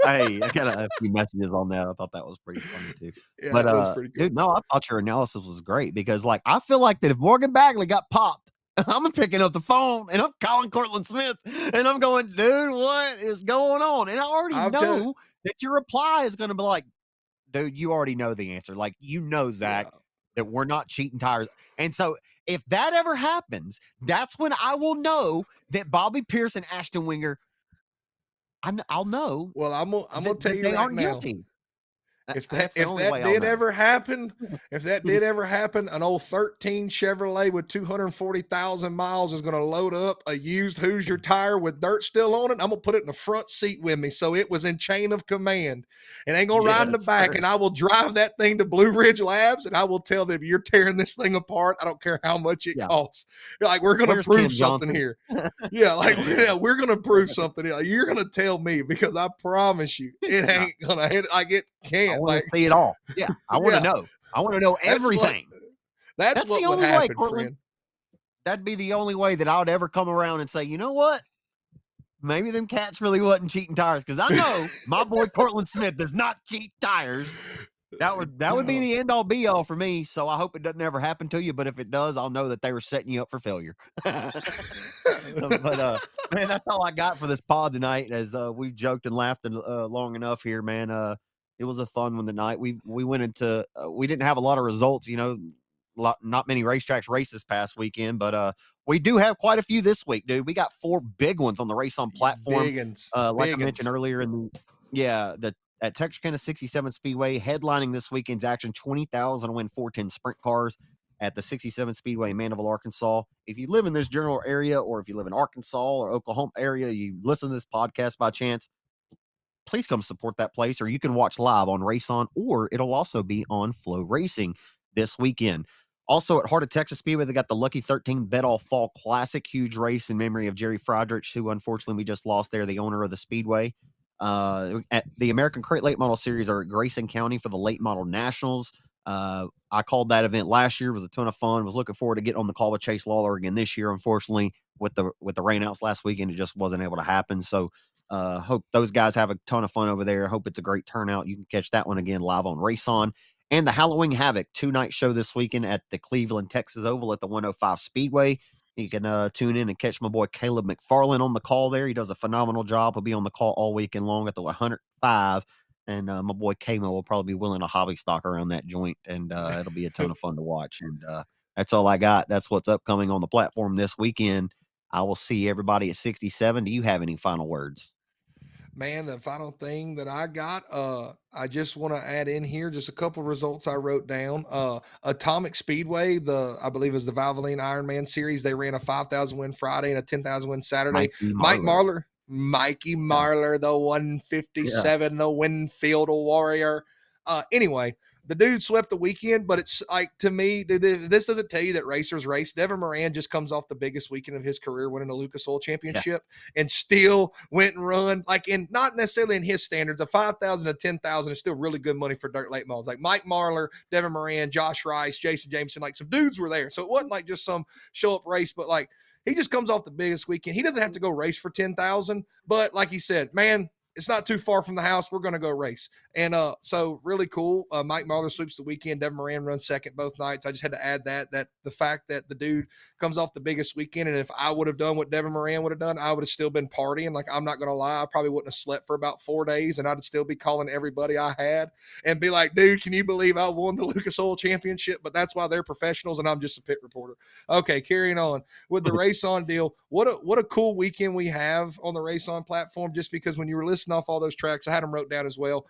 I got a few messages on that. I thought that was pretty funny too. Yeah, but that was pretty good. Dude, no, I thought your analysis was great, because like, I feel like that if Morgan Bagley got popped, I'm picking up the phone and I'm calling Cortland Smith and I'm going, dude, what is going on? And I already know that your reply is going to be like, dude, you already know the answer. Like, Zach, that we're not cheating tires. And so if that ever happens, that's when I will know that Bobby Pierce and Ashton Winger, I'll know. Well, I'm gonna tell you they right aren't now. guilty. If That's the only way that I'll did know. ever happen, an old 13 Chevrolet with 240,000 miles is going to load up a used Hoosier tire with dirt still on it. I'm going to put it in the front seat with me, so it was in chain of command. And ain't going to ride in the Yes, back. sir. And I will drive that thing to Blue Ridge Labs, and I will tell them, you're tearing this thing apart. I don't care how much it Yeah. costs. You're like, we're going to Where's prove Ken something Johnson? here. Yeah, like we're gonna prove something. Like, you're gonna tell me, because I promise you, it Yeah. ain't gonna hit. Like, it I can't. want Like, to see it all. Yeah, I want to yeah, know. I want to know that's what everything. that's That's the what would only way, happen, Cortland. friend. That'd be the only way that I would ever come around and say, you know what? Maybe them cats really wasn't cheating tires, because I know my boy Cortland Smith does not cheat tires. That would be the end all be all for me. So I hope it doesn't ever happen to you. But if it does, I'll know that they were setting you up for failure. But man, that's all I got for this pod tonight. As we've joked and laughed long enough here, man. It was a fun one tonight. We went into we didn't have a lot of results, not many racetracks race this past weekend, but we do have quite a few this week, dude. We got 4 big ones on the RaceON platform. Biggins, Like I mentioned earlier the at Texarkana 67 Speedway, headlining this weekend's action, 20,000 to win 410 sprint cars at the 67 Speedway in Mandeville, Arkansas. If you live in this general area, or if you live in Arkansas or Oklahoma area, you listen to this podcast by chance, please come support that place, or you can watch live on RaceON, or it'll also be on Flow Racing this weekend. Also at Heart of Texas Speedway, they got the Lucky 13 Bet All Fall Classic, huge race in memory of Jerry Friedrich, who unfortunately we just lost there, the owner of the Speedway. At the American Crate Late Model Series are at Grayson County for the Late Model Nationals. I called that event last year. It was a ton of fun. Was looking forward to getting on the call with Chase Lawler again this year. Unfortunately, with the rainouts last weekend, it just wasn't able to happen. So hope those guys have a ton of fun over there. Hope it's a great turnout. You can catch that one again live on RaceON. And the Halloween Havoc 2-night show this weekend at the Cleveland, Texas Oval at the 105 Speedway. You can tune in and catch my boy Caleb McFarland on the call there. He does a phenomenal job. He'll be on the call all weekend long at the 105. And my boy Kamo will probably be willing a hobby stock around that joint. And it'll be a ton of fun to watch. And that's all I got. That's what's upcoming on the platform this weekend. I will see everybody at 67. Do you have any final words? Man, the final thing that I got, I just want to add in here just a couple results I wrote down. Atomic Speedway, I believe it was the Valvoline Ironman series. They ran a 5,000 win Friday and a 10,000 win Saturday. Mikey Marlar, the 157, the Winfield Warrior. Anyway, the dude swept the weekend, but it's like, to me, dude, this doesn't tell you that racers race. Devin Moran just comes off the biggest weekend of his career, winning the Lucas Oil Championship, and still went and run, like, in not necessarily in his standards. A 5,000 to 10,000 is still really good money for dirt late models. Like Mike Marlar, Devin Moran, Josh Rice, Jason Jameson, like some dudes were there. So it wasn't like just some show up race, but like, he just comes off the biggest weekend. He doesn't have to go race for 10,000, but like he said, man, it's not too far from the house. We're going to go race. And so really cool. Mike Marlar sweeps the weekend. Devin Moran runs second both nights. I just had to add that the fact that the dude comes off the biggest weekend. And if I would have done what Devin Moran would have done, I would have still been partying. Like, I'm not going to lie. I probably wouldn't have slept for about 4 days, and I'd still be calling everybody I had and be like, dude, can you believe I won the Lucas Oil Championship? But that's why they're professionals and I'm just a pit reporter. Okay, carrying on with the RaceON deal. What a cool weekend we have on the RaceON platform, just because when you were listing off all those tracks, I had them wrote down as well.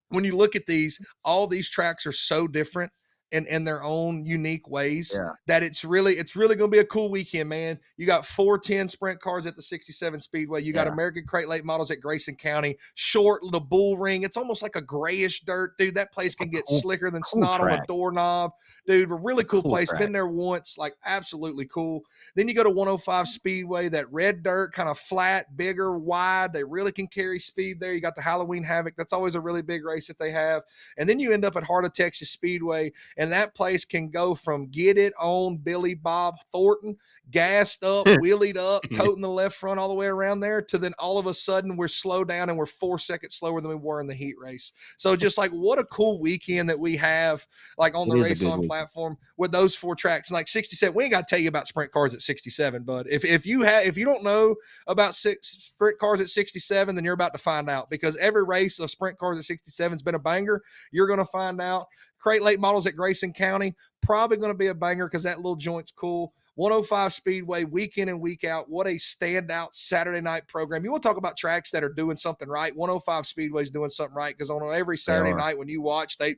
When you look at these, all these tracks are so different in their own unique ways that it's really going to be a cool weekend, man. You got 410 sprint cars at the 67 Speedway. You got American Crate Late Models at Grayson County. Short, the bull ring. It's almost like a grayish dirt, dude. That place can get slicker than snot on a doorknob, dude. A really cool place. Been there once, like absolutely cool. Then you go to 105 Speedway, that red dirt, kind of flat, bigger, wide. They really can carry speed there. You got the Halloween Havoc. That's always a really big race that they have. And then you end up at Heart of Texas Speedway, and that place can go from get it on Billy Bob Thornton, gassed up, wheelied up, toting the left front all the way around there, to then all of a sudden we're slow down and we're 4 seconds slower than we were in the heat race. So just like, what a cool weekend that we have, like on the RaceON platform with those 4 tracks. And like 67, we ain't got to tell you about sprint cars at 67, but if you don't know about sprint cars at 67, then you're about to find out, because every race of sprint cars at 67 has been a banger. You're going to find out. Crate Late Models at Grayson County, probably going to be a banger because that little joint's cool. 105 Speedway, week in and week out. What a standout Saturday night program. You want to talk about tracks that are doing something right? 105 Speedway is doing something right, because on every Saturday night when you watch, they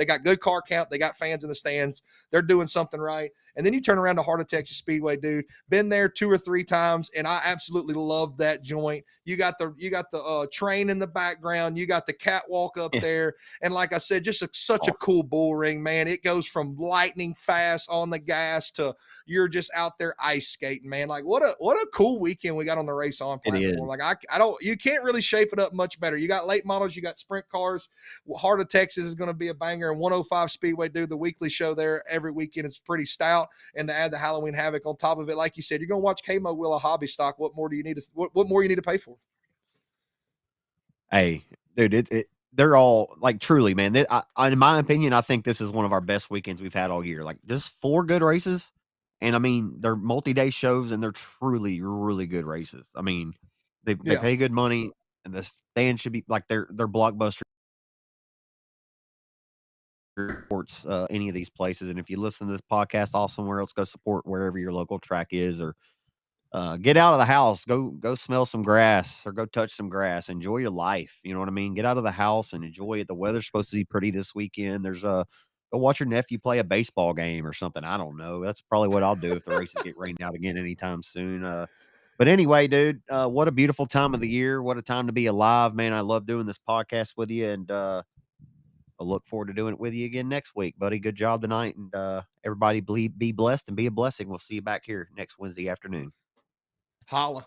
got good car count. They got fans in the stands. They're doing something right. And then you turn around to Heart of Texas Speedway, dude. Been there 2 or 3 times, and I absolutely love that joint. You got the train in the background. You got the catwalk up there. And like I said, just such a cool bull ring, man. It goes from lightning fast on the gas to you're just out there ice skating, man. Like what a cool weekend we got on the RaceON platform. Like you can't really shape it up much better. You got late models, you got sprint cars. Heart of Texas is going to be a banger, and 105 Speedway, dude, the weekly show there every weekend is pretty stout. And to add the Halloween Havoc on top of it, like you said, you're going to watch K-Mo wheel a hobby stock. What more do you need to what more you need to pay for? Hey, dude, they're all like truly, man. In my opinion, I think this is one of our best weekends we've had all year. Like just 4 good races, and I mean they're multi-day shows, and they're truly really good races. I mean, they pay good money, and the fans should be like they're blockbuster supports any of these places. And if you listen to this podcast off somewhere else, go support wherever your local track is, or get out of the house, go smell some grass or go touch some grass, enjoy your life. You know what I mean? Get out of the house and enjoy it. The weather's supposed to be pretty this weekend. There's go watch your nephew play a baseball game or something. I don't know. That's probably what I'll do if the races get rained out again anytime soon. But anyway, dude, what a beautiful time of the year. What a time to be alive, man. I love doing this podcast with you, and I look forward to doing it with you again next week, buddy. Good job tonight, and everybody be blessed and be a blessing. We'll see you back here next Wednesday afternoon. Holla.